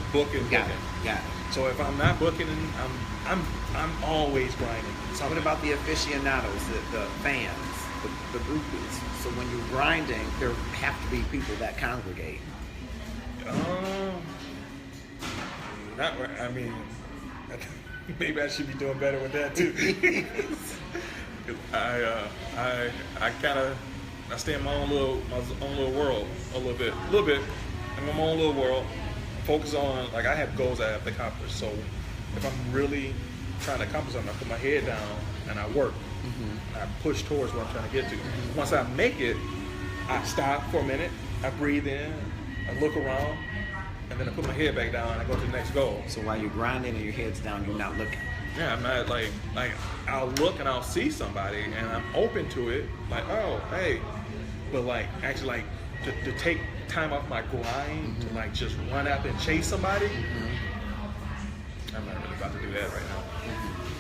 got it. So if I'm not booking, I'm always grinding. So What about the aficionados, the fans, the groupies? So when you're grinding, there have to be people that congregate. Not. I mean, maybe I should be doing better with that too. I stay in my own little world a little bit. I'm in my own little world. Focus on, like, I have goals I have to accomplish. So if I'm really trying to accomplish something, I put my head down and I work. I push towards what I'm trying to get to. Once I make it, I stop for a minute. I breathe in. I look around. And then I put my head back down and I go to the next goal. So while you're grinding and your head's down, you're not looking. Yeah, I'm not like I'll look and I'll see somebody and I'm open to it. Like, oh, hey. But like, actually, like, to take time off my grind to like just run out and chase somebody, I'm not really about to do that right now.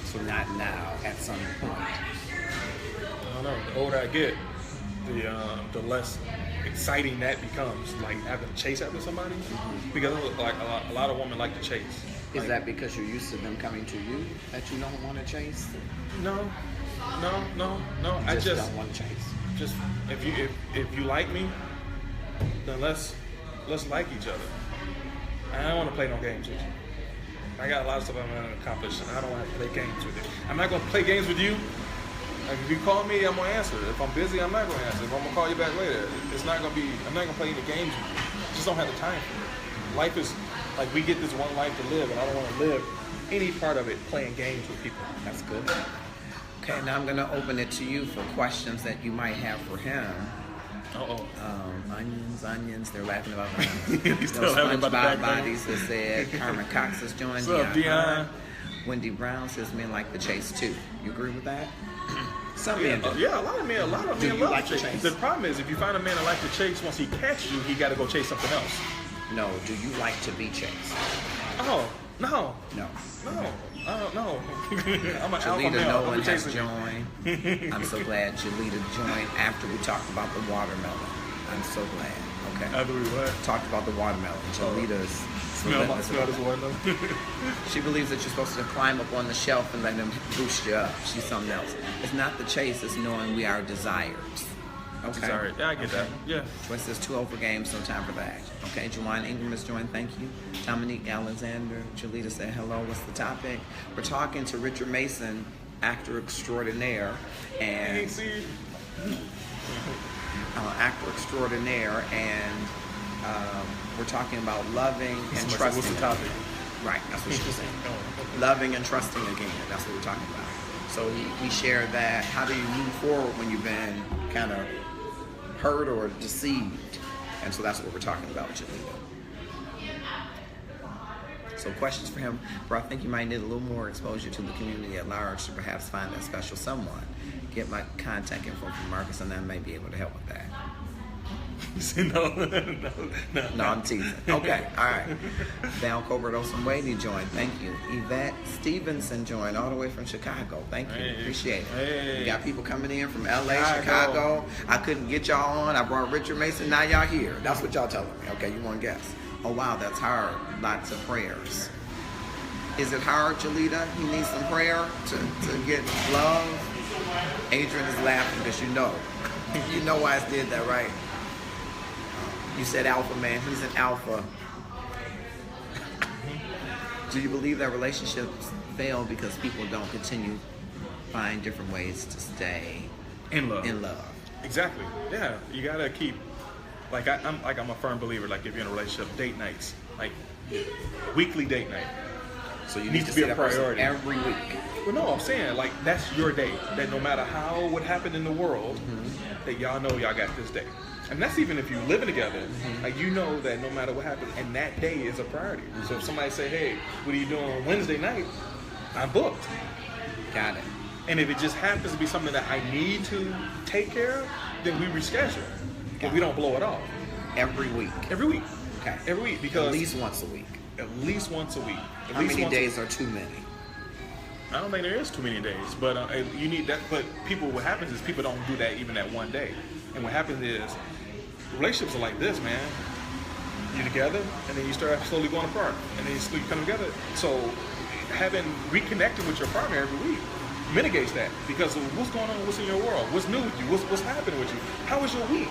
So not now, at some point. I don't know. The older I get, the less exciting that becomes, like having to chase after somebody. Because like a lot of women like to chase. Is Like, that because you're used to them coming to you that you don't want to chase? No. You I just just don't want to chase. just if you like me, then let's like each other. I don't want to play no games with you. I got a lot of stuff I'm going to accomplish, and I don't want to play games with you. I'm not going to play games with you Like if you call me, I'm gonna answer. If I'm busy, I'm not gonna answer. If I'm gonna call you back later, it's not gonna be. I'm not gonna play any games with you. Just don't have the time for it. Life is like we get this one life to live, and I don't want to live any part of it playing games with people. That's good. Okay, now I'm going to open it to you for questions that you might have for him. Onions, they're laughing about onions. He's still laughing about the SpongeBob backbone. Bodies has said, Carmen Cox has joined. What's up, Dion? Wendy Brown says men like the chase too. You agree with that? Some men do. Yeah, a lot of men Do you love like to to chase. chase? The problem is if you find a man that likes to chase, once he catches you, he got to go chase something else. No, do you like to be chased? Oh, no. No. No, I don't know. I'm an alpha Jalita male. Nolan I'm has chasing you. joined. I'm so glad Jalita joined after we talked about the watermelon. I'm so glad. Okay. After we what? Talked about the watermelon. Jalita's Smell relentless about this it. watermelon. She believes that you're supposed to climb up on the shelf and let them boost you up. She's something else. It's not the chase, it's knowing we are desires. Okay. Sorry. Yeah, I get that. Yeah. Joy says 2 over games, no time for that. Okay, Juwan Ingram has joined, thank you. Dominique Alexander, Jalita said hello, what's the topic? We're talking to Richard Mason, actor extraordinaire, and we're talking about loving and trusting. What's the topic? Right, that's what she was saying. Loving and trusting again, that's what we're talking about. So we share that. How do you move forward when you've been kind of hurt or deceived? And so that's what we're talking about, Jalita. So questions for him, bro. I think you might need a little more exposure to the community at large to perhaps find that special someone. Get my contact info from Marcus and I may be able to help with that. No, I'm teasing. Okay, all right. Val Colbert-Olson Wadey joined. Thank you. Yvette Stevenson joined all the way from Chicago. Thank you. Hey. Appreciate it. Hey. We got people coming in from LA, Chicago. I couldn't get y'all on. I brought Richard Mason. Now y'all here. That's what y'all telling me. Okay, you want to guess. Oh, wow, that's hard. Lots of prayers. Is it hard, Jalita? He needs some prayer to get love? Adrian is laughing because you know. You know why I did that, right? You said alpha man. He's an alpha. Do you believe that relationships fail because people don't continue to find different ways to stay In love. Exactly. Yeah. You gotta keep. I'm a firm believer. Like if you're in a relationship, date nights, like weekly date night. So you Needs need to be see a that person priority. every week. Well, no, I'm saying like that's your day. That no matter how what happened in the world, that y'all know y'all got this day. And that's even if you're living together. Like you know that no matter what happens, and that day is a priority. So if somebody say, "Hey, what are you doing on Wednesday night?" I'm booked. Got it. And if it just happens to be something that I need to take care of, then we reschedule. But we don't blow it off. Every week. Every week. Okay. Every week because At least once a week. At least once a week. At How least many once a days are too many? I don't think there is too many days, but you need that. But what happens is people don't do that even that one day. And what happens is relationships are like this, man. You're together, and then you start slowly going apart, and then you slowly come together. So having reconnected with your partner every week mitigates that because of what's going on, what's in your world, what's new with you, what's happening with you, how was your week,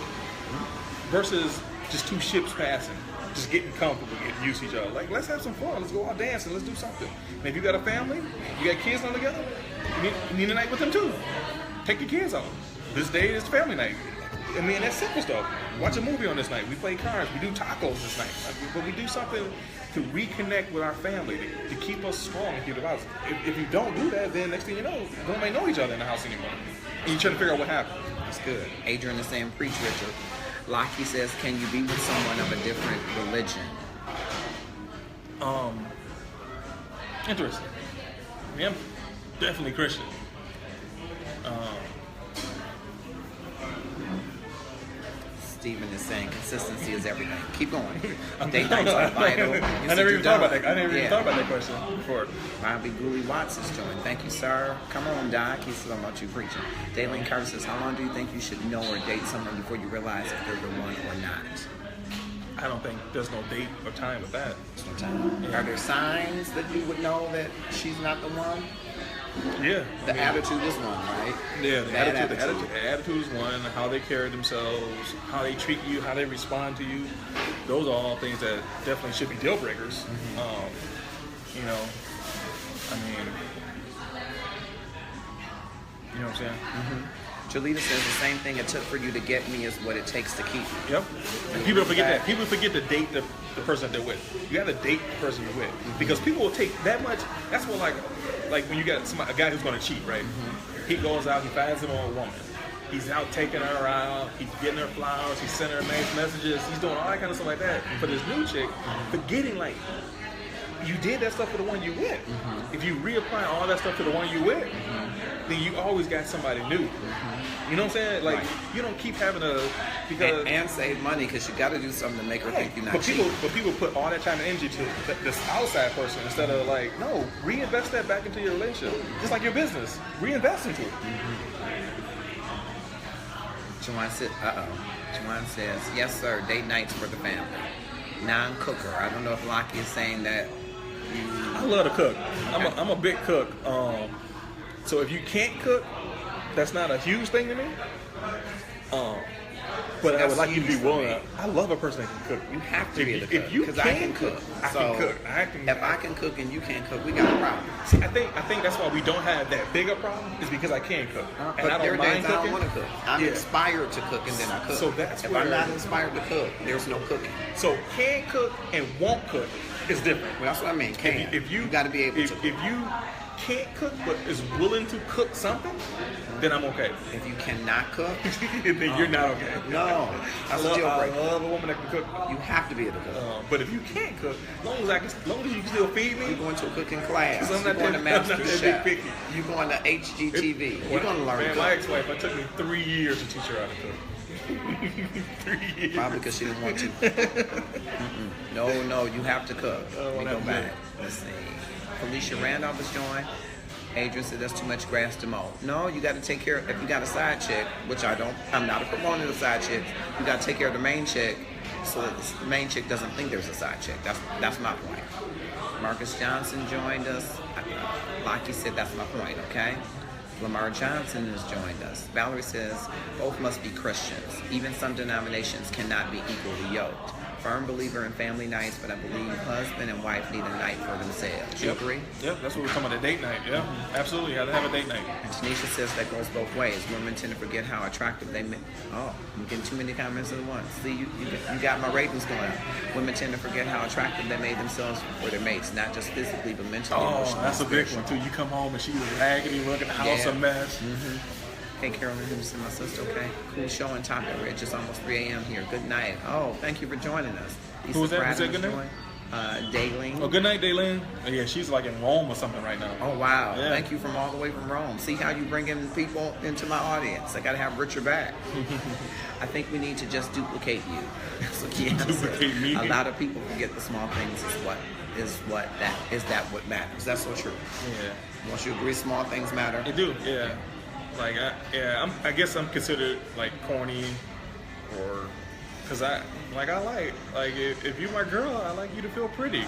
versus just two ships passing. Just getting comfortable, getting used to each other. Like, let's have some fun. Let's go out dancing. Let's do something. And if you got a family, you got kids all together, you need a night with them too. Take your kids out. This day is family night. I mean, that's simple stuff. Watch a movie on this night. We play cards. We do tacos this night. But we do something to reconnect with our family, to keep us strong and keep it out. If you don't do that, then next thing you know, you don't know each other in the house anymore. And you're trying to figure out what happened. That's good. Adrian is saying, preach, Richard. Lockie says, can you be with someone of a different religion? Interesting. I mean, I'm definitely Christian. Stephen is saying consistency is everything. Keep going. Date nights are vital. I never even thought about that. I never even thought about that question before. Bobby Gooley Watts is joined. Thank you, sir. Come on, Doc. He's talking about you preaching. Daylene Carter says, how long do you think you should know or date someone before you realize if they're the one or not? I don't think there's no date or time with that. There's no time. Yeah. Are there signs that you would know that she's not the one? Yeah. The attitude is one, right? Yeah, the attitude is one. How they carry themselves, how they treat you, how they respond to you. Those are all things that definitely should be deal breakers. I mean, You know what I'm saying? Jolita says the same thing it took for you to get me is what it takes to keep me. Yep. And people forget that. People forget to date the person they're with. You got to date the person you're with because people will take that much. That's what like when you got a guy who's going to cheat, right? He goes out, he finds him on a woman. He's out taking her out. He's getting her flowers. He's sending her nice messages. He's doing all that kind of stuff like that. For this new chick, forgetting like you did that stuff for the one you with. If you reapply all that stuff to the one you with, then you always got somebody new. You know what I'm saying? Like you don't keep having because and save money because you got to do something to make her think you're not cheating. But people put all that time and energy to this outside person instead of like, no, reinvest that back into your relationship. Just like your business, reinvest into it. Juwan says, yes, sir, date nights for the family. Non-cooker. I don't know if Lockie is saying that. I love to cook. I'm a big cook. So if you can't cook, that's not a huge thing to me. But I would like you to be willing. I love a person that can cook. You have to be able to cook. If you because I can cook. I can cook. If I can cook and you can't cook, we got a problem. See, I think that's why we don't have that big a problem is because I can cook. And But I there don't are mind days I cooking. don't want to cook. I'm inspired to cook and then I cook. So that's if where I'm not inspired to cook, there's no cooking. So can cook and won't cook is different. Well, that's what I mean. Can. If you got to be able to. If you can't cook but is willing to cook something, then I'm okay. If you cannot cook, then you're not okay. No, that's a deal I breaker. love a woman that can cook. You have to be able to cook. But if you can't cook, as long as you can still feed me, You're going to a cooking class. I'm You're not going to that Master big Chef. picky. You're going to HGTV. You're going to learn to Man, cook. my ex-wife, it took me 3 years to teach her how to cook. 3 years. Probably because she didn't want to. No, you have to cook. Let me go back. Let's see. Felicia Randolph has joined. Adrian said that's too much grass to mow. No, you got to take care of, if you got a side chick, which I'm not a proponent of side chicks, you got to take care of the main chick so that the main chick doesn't think there's a side chick. That's my point. Marcus Johnson joined us. Lockie said that's my point, okay? Lamar Johnson has joined us. Valerie says both must be Christians. Even some denominations cannot be equally yoked. Firm believer in family nights, but I believe husband and wife need a night for themselves. You agree? Yep, that's what we're talking about, a date night. Yeah, absolutely. You have to have a date night. And Tanisha says that goes both ways. Women tend to forget how attractive they make. Oh, I'm getting too many comments at once. See, you got my ratings going up. Women tend to forget how attractive they made themselves for their mates, not just physically, but mentally, emotionally. Oh, that's a big one, too. You come home and she's raggedy looking, the house a mess. Hey, Carolyn Henderson, my sister, okay? Cool show on top of Rich. It's almost 3 a.m. here. Good night. Oh, thank you for joining us. Who was that? Was that good night? Daylene. Oh, good night, Daylene. Yeah, she's like in Rome or something right now. Oh, wow. Yeah. Thank you from all the way from Rome. See how you bring in people into my audience. I got to have Richard back. I think we need to just duplicate you. That's what Kiana Duplicate said. me. A lot of people forget the small things is what matters. That's so true. Yeah. Once you agree small things matter. They do, yeah. Like, I guess I'm considered like corny, or because if you're my girl, I like you to feel pretty.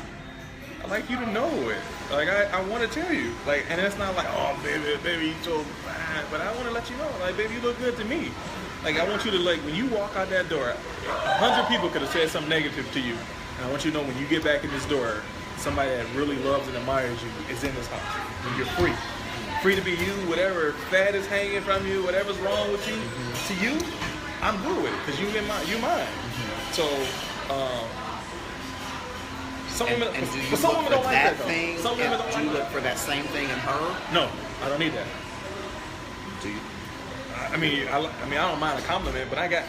I like you to know it. Like I want to tell you. Like, and it's not like, oh baby, you so bad. But I want to let you know, like, baby, you look good to me. Like, I want you to, like, when you walk out that door, 100 people could have said something negative to you, and I want you to know when you get back in this door, somebody that really loves and admires you is in this house. And you're free. Free to be you, whatever fat is hanging from you, whatever's wrong with you, to you, I'm good with it, because you're mine. So, some women don't like that, though. Some women don't like that. Do you look for that same thing in her? No, I don't need that. Do you? I mean, I don't mind a compliment, but I got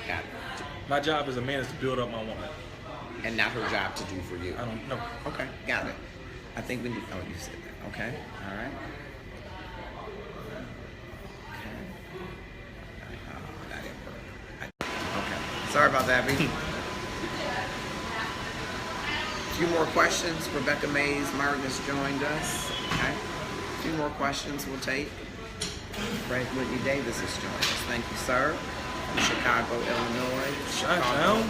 Got it. my job as a man is to build up my woman. And not her job to do for you. I don't know. Okay, got it. I think we need. Oh, you said that. Okay, all right. Okay, sorry about that, B. A few more questions. Rebecca Mays Martin has joined us. Okay, a few more questions we'll take. Frank Whitney Davis has joined us. Thank you, sir. From Chicago, Illinois. Chi-town.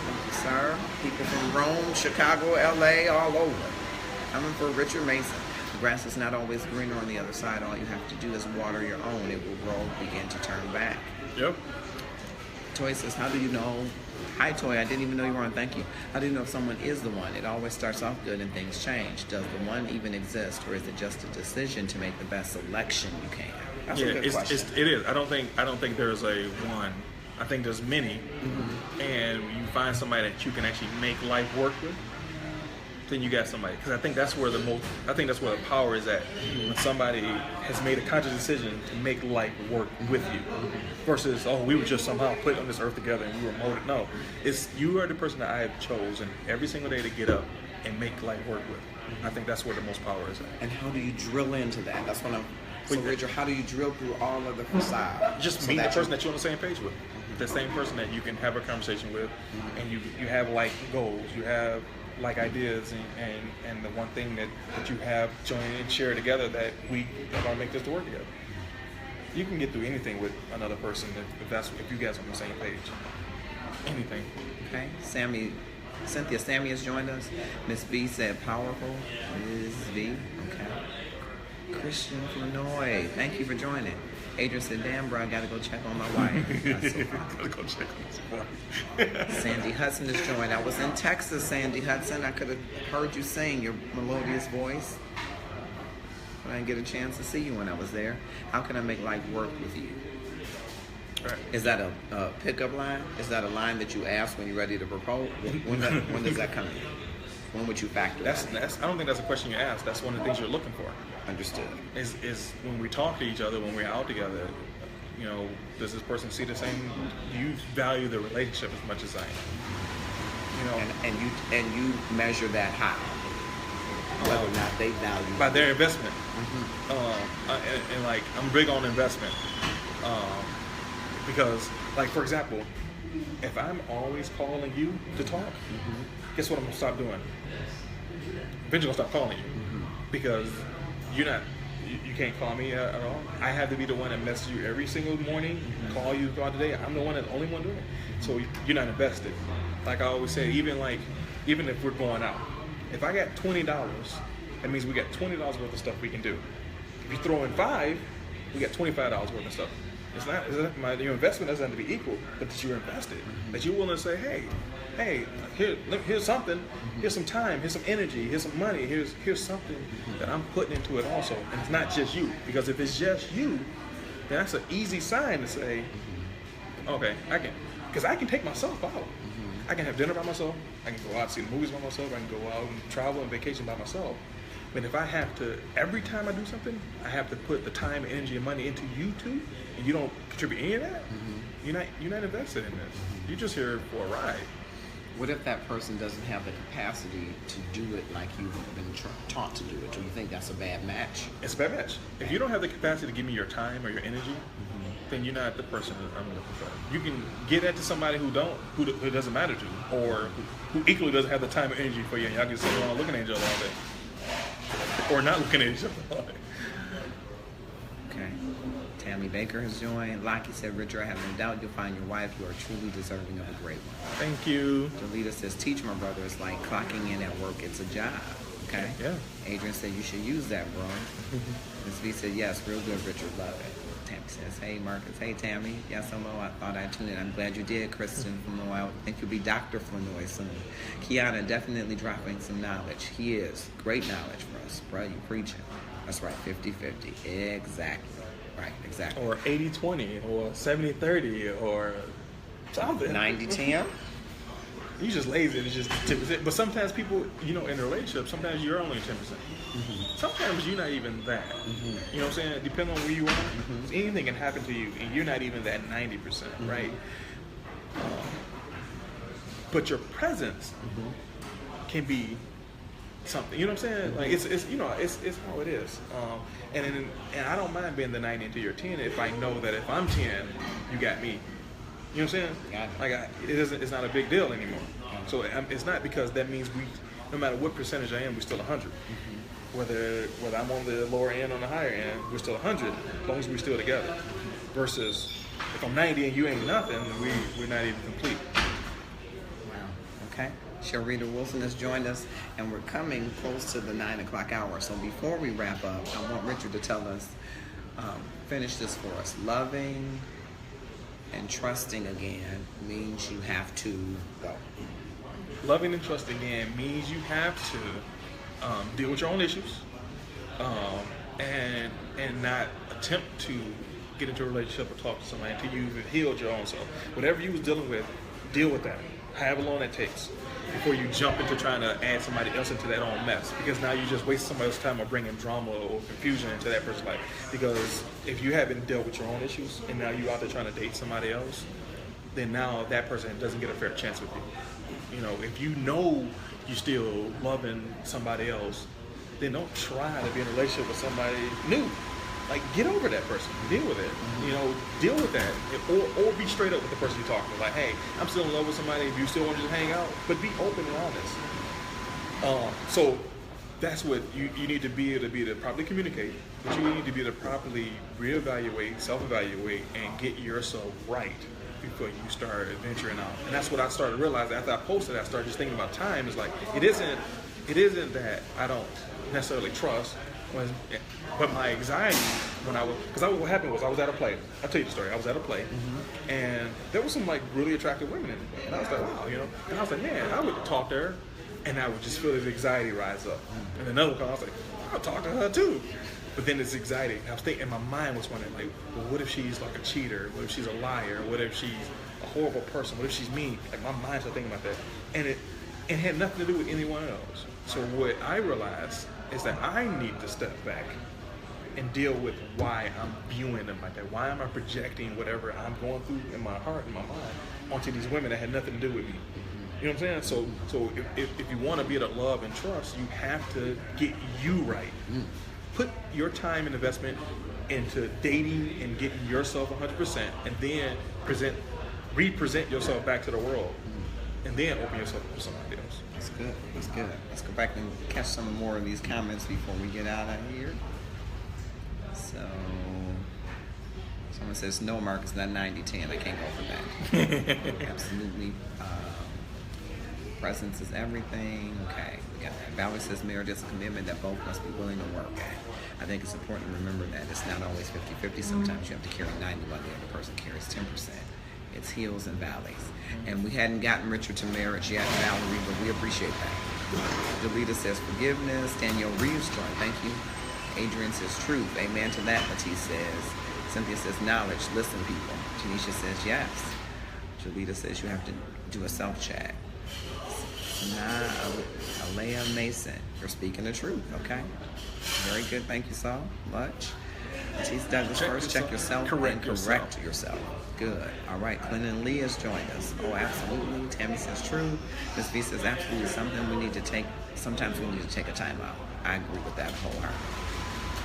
Thank you, sir. People from Rome, Chicago, LA, all over. Coming for Richard Mason. The grass is not always greener on the other side. All you have to do is water your own. It will grow, begin to turn back. Yep. Toy says, how do you know Hi, Toy. I didn't even know you were on. Thank you. I didn't know if someone is the one. It always starts off good and things change. Does the one even exist, or is it just a decision to make the best selection you can? That's a good question. It is. I don't think there's a one. I think there's many, and you find somebody that you can actually make life work with. Then you got somebody, because I think that's where the power is at. When somebody has made a conscious decision to make life work with you, versus we were just somehow put on this earth together and we were molded. No, it's you are the person that I have chosen every single day to get up and make life work with. I think that's where the most power is at. And how do you drill into that? That's what I'm. So, Richard, how do you drill through all of the facade? Just meet the person that you're on the same page with. The same person that you can have a conversation with, and you have like goals, you have like ideas, and the one thing that you have joined and share together that we are going to make this to work together. You can get through anything with another person if you guys are on the same page. Anything. Okay, Cynthia Sammy has joined us. Miss V said powerful. Ms. V, okay. Christian Flanoy, thank you for joining. Adrian said, damn, bro, I gotta go check on my wife. Gotta go check on his wife. Sandy Hudson has joined. I was in Texas, Sandy Hudson. I could have heard you sing, your melodious voice. But I didn't get a chance to see you when I was there. How can I make life work with you? Right. Is that a pickup line? Is that a line that you ask when you're ready to propose? When does that come in? When would you factor that? I don't think that's a question you ask. That's one of the things you're looking for. Understood. Is when we talk to each other, when we're out together, does this person see the same? Do you value the relationship as much as I am? And you measure that how? Whether or not they value by their investment. And like I'm big on investment, because like for example, if I'm always calling you to talk, guess what I'm gonna stop doing? Eventually, gonna stop calling you because you can't call me at all. I have to be the one that messages you every single morning, call you throughout the day. I'm the only one doing it. So you're not invested. Like I always say, even if we're going out, if I got $20, that means we got $20 worth of stuff we can do. If you throw in $5, we got $25 worth of stuff. Your investment doesn't have to be equal, but that you're invested. That you're willing to say, hey, here's something, here's some time, here's some energy, here's some money, here's something that I'm putting into it also. And it's not just you, because if it's just you, then that's an easy sign to say, okay, because I can take myself out. I can have dinner by myself, I can go out and see the movies by myself, I can go out and travel and vacation by myself. But if I have to, every time I do something, I have to put the time, energy, and money into you too, and you don't contribute any of that, you're not invested in this. You're just here for a ride. What if that person doesn't have the capacity to do it like you've been taught to do it? Do you think that's a bad match? It's a bad match. If you don't have the capacity to give me your time or your energy, then you're not the person that I'm looking for. You can get that to somebody who it doesn't matter to, or who equally doesn't have the time or energy for you, and y'all can sit around looking at each other all day. Or not looking at each other all day. Okay. Tammy Baker has joined. Lockie said, Richard, I have no doubt you'll find your wife. You are truly deserving of a great one. Thank you. Delita says, teach my brother. It's like clocking in at work. It's a job. Okay? Yeah. Adrian said, you should use that, bro. Ms. V said, yes, real good, Richard. Love it. Tammy says, hey, Marcus. Hey, Tammy. Yes, hello. I thought I'd tune in. I'm glad you did, Kristen Flanoy. I think you'll be Dr. Flanoy soon. Kiana definitely dropping some knowledge. He is. Great knowledge for us, bro. You preaching. That's right. 50-50. Exactly. Right. Exactly. Or 80-20 or 70-30 or something. 90-10. You just lazy. It's just 10%. But sometimes people, in a relationship, sometimes you're only 10%. Sometimes you're not even that. You know what I'm saying? Depending on where you are, anything can happen to you, and you're not even that 90%, right? But your presence can be something. You know what I'm saying? Like it's how it is. And I don't mind being the 90 into your 10 if I know that if I'm 10, you got me. You know what I'm saying? Like it's not a big deal anymore. So it's not, because that means no matter what percentage I am, we're still 100. Whether I'm on the lower end or on the higher end, we're still 100 as long as we're still together. Versus if I'm 90 and you ain't nothing, we're not even complete. Wow. Okay. Sharita Wilson has joined us, and we're coming close to the 9 o'clock hour. So before we wrap up, I want Richard to tell us, finish this for us. Loving and trusting again means you have to go. Loving and trusting again means you have to deal with your own issues, and not attempt to get into a relationship or talk to somebody until you've healed your own self. Whatever you was dealing with, deal with that. However long that takes before you jump into trying to add somebody else into that own mess. Because now you just waste somebody else's time or bringing drama or confusion into that person's life. Because if you haven't dealt with your own issues and now you're out there trying to date somebody else, then now that person doesn't get a fair chance with you. You know, if you know you're still loving somebody else, then don't try to be in a relationship with somebody new. Like, get over that person, deal with it, you know, deal with that, or be straight up with the person you're talking to. Like, hey, I'm still in love with somebody, if you still want to just hang out, but be open and honest. So that's what you need to be able to properly communicate, but you need to be able to properly reevaluate, self-evaluate, and get yourself right before you start venturing out. And that's what I started realizing after I posted. I started just thinking about time. It's like, it isn't that I don't necessarily trust, but my anxiety what happened was I was at a play. I'll tell you the story. I was at a play, and there was some like really attractive women in it, and I was like, wow, you know. And I was like, man, I would talk to her, and I would just feel this anxiety rise up. And another one, I was like, I'll talk to her too. But then this anxiety, I was thinking, and my mind was wondering, like, well, what if she's like a cheater? What if she's a liar? What if she's a horrible person? What if she's mean? Like, my mind started thinking about that, and it had nothing to do with anyone else. So what I realized is that I need to step back and deal with why I'm viewing them like that. Why am I projecting whatever I'm going through in my heart and my mind onto these women that had nothing to do with me? You know what I'm saying? So if you want to be able to love and trust, you have to get you right. Put your time and investment into dating and getting yourself 100%, and then represent yourself back to the world, and then open yourself up to somebody else. That's good. That's good. Let's go back and catch some more of these comments before we get out of here. So, someone says, no, Mark, it's not 90-10. I can't go for that. Absolutely. Presence is everything. Okay, we got that. Valerie says, marriage is a commitment that both must be willing to work at. I think it's important to remember that it's not always 50-50. Sometimes you have to carry 90 while the other person carries 10%. It's hills and valleys. And we hadn't gotten Richard to marriage yet, Valerie, but we appreciate that. Delita says forgiveness. Danielle Reeves joined. Thank you. Adrian says truth. Amen to that. Matisse says. Cynthia says knowledge. Listen, people. Tanisha says yes. Jalita says you have to do a self-check. Alea Mason. You're speaking the truth, okay? Very good. Thank you so much. Matisse Douglas first. Check yourself and correct yourself. Good. All right. Clinton Lee has joined us. Oh, absolutely. Tammy says true. Miss V says absolutely something we need to take. Sometimes we need to take a time out. I agree with that wholeheartedly.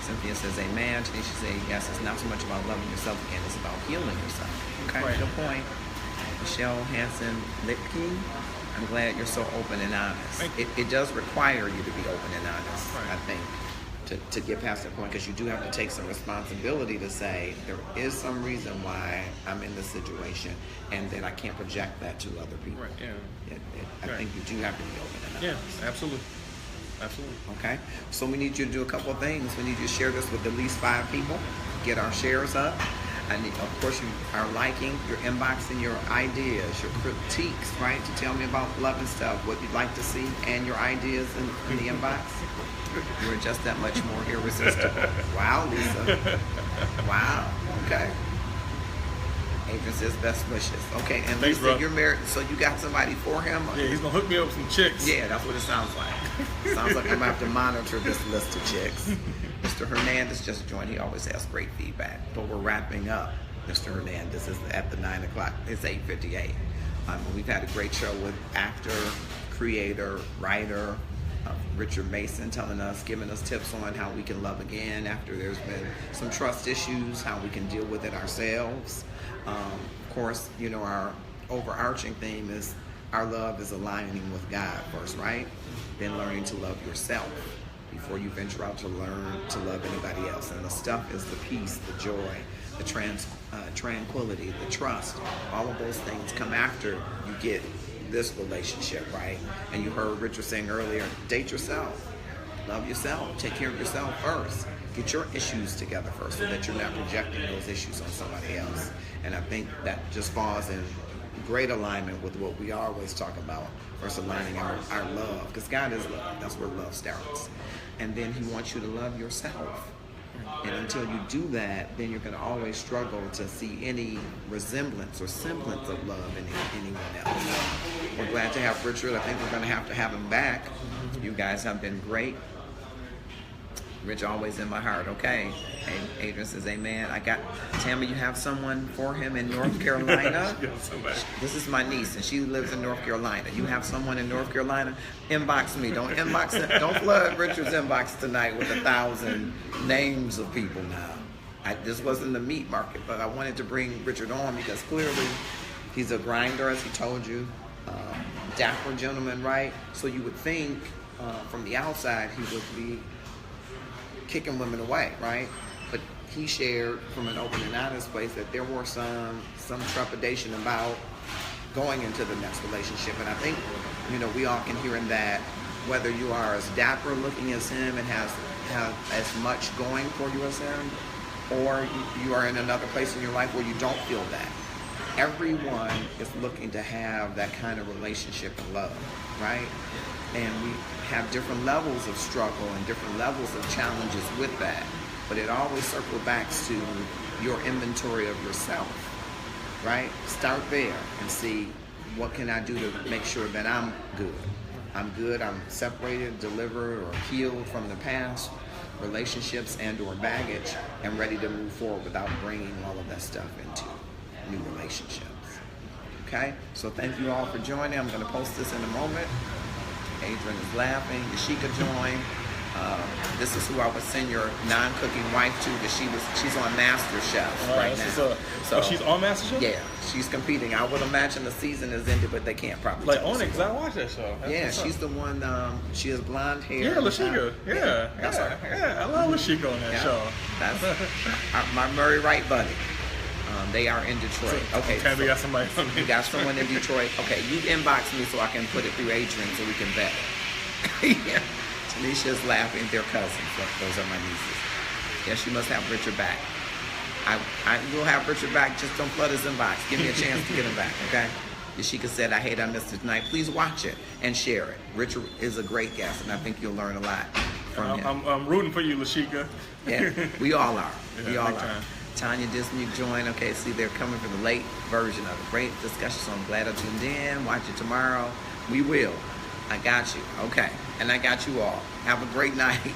Cynthia says amen. Tanisha says yes. It's not so much about loving yourself again. It's about healing yourself. Okay. Right. Good point. Michelle Hansen Lipke. I'm glad you're so open and honest. It does require you to be open and honest, right. I think, to get past that point, because you do have to take some responsibility to say there is some reason why I'm in this situation, and then I can't project that to other people. Right. Yeah. I think you do have to be open and honest. Yeah, absolutely. Absolutely. Okay. So we need you to do a couple of things. We need you to share this with at least 5 people. Get our shares up. And of course, you are liking, you're inboxing your ideas, your critiques, right? To tell me about love and stuff, what you'd like to see, and your ideas in the inbox. You're just that much more irresistible. Wow, Lisa. Wow. Okay. Adrian says best wishes. Okay, and thanks, Lisa, bro. You're married, so you got somebody for him? Yeah, he's gonna hook me up with some chicks. Yeah, that's what it sounds like. Sounds like I'm gonna have to monitor this list of chicks. Mr. Hernandez just joined. He always has great feedback. But we're wrapping up. Mr. Hernandez is at the 9 o'clock. It's 8:58. We've had a great show with actor, creator, writer, Richard Mason giving us tips on how we can love again after there's been some trust issues, how we can deal with it ourselves. Of course, you know, our overarching theme is our love is aligning with God first, right? Then learning to love yourself before you venture out to learn to love anybody else. And the stuff is the peace, the joy, the tranquility, the trust. All of those things come after you get this relationship, right? And you heard Richard saying earlier, date yourself. Love yourself. Take care of yourself first. Get your issues together first so that you're not projecting those issues on somebody else. And I think that just falls in great alignment with what we always talk about, first aligning our love, because God is love. That's where love starts. And then he wants you to love yourself. And until you do that, then you're going to always struggle to see any resemblance or semblance of love in anyone else. We're glad to have Richard. I think we're going to have him back. You guys have been great. Rich always in my heart, okay? And Adrian says, amen. I got, Tammy, you have someone for him in North Carolina? This is my niece, and she lives in North Carolina. You have someone in North Carolina? Inbox me. Don't don't flood Richard's inbox tonight with 1,000 names of people now. This wasn't the meat market, but I wanted to bring Richard on because clearly he's a grinder, as he told you. Dapper gentleman, right? So you would think from the outside he would be kicking women away, right? But he shared from an open and honest place that there were some trepidation about going into the next relationship. And I think, we all can hear in that, whether you are as dapper looking as him and have as much going for you as him, or you are in another place in your life where you don't feel that. Everyone is looking to have that kind of relationship and love, right? And we have different levels of struggle and different levels of challenges with that. But it always circles back to your inventory of yourself, right? Start there and see, what can I do to make sure that I'm good? I'm good, I'm separated, delivered, or healed from the past relationships and or baggage, and ready to move forward without bringing all of that stuff into new relationships. Okay? So thank you all for joining. I'm going to post this in a moment. Adrian is laughing. Yashika joined. This is who I would send your non-cooking wife to, because she's on MasterChef right now. So she's on MasterChef? Yeah, she's competing. I would imagine the season is ended, but they can't probably. Like on it, because I watch that show. She's the one. She has blonde hair. Yeah, Lashika. Yeah, I love Lashika on that show. That's my Murray Wright buddy. They are in Detroit. Okay, so we got somebody. You got someone in Detroit. Okay, you inbox me so I can put it through Adrian so we can vet it. Yeah. Tanisha's laughing. They're cousins. Those are my nieces. Yes, you must have Richard back. I will have Richard back. Just don't flood his inbox. Give me a chance to get him back, okay? Yashika said, I hate I missed it tonight. Please watch it and share it. Richard is a great guest, and I think you'll learn a lot from him. I'm rooting for you, Lashika. Yeah, we all are. We all are. Time. Tanya Disney joined. Okay, see, they're coming for the late version of it. Great discussion, so I'm glad I tuned in. Watch it tomorrow. We will. I got you. Okay. And I got you all. Have a great night.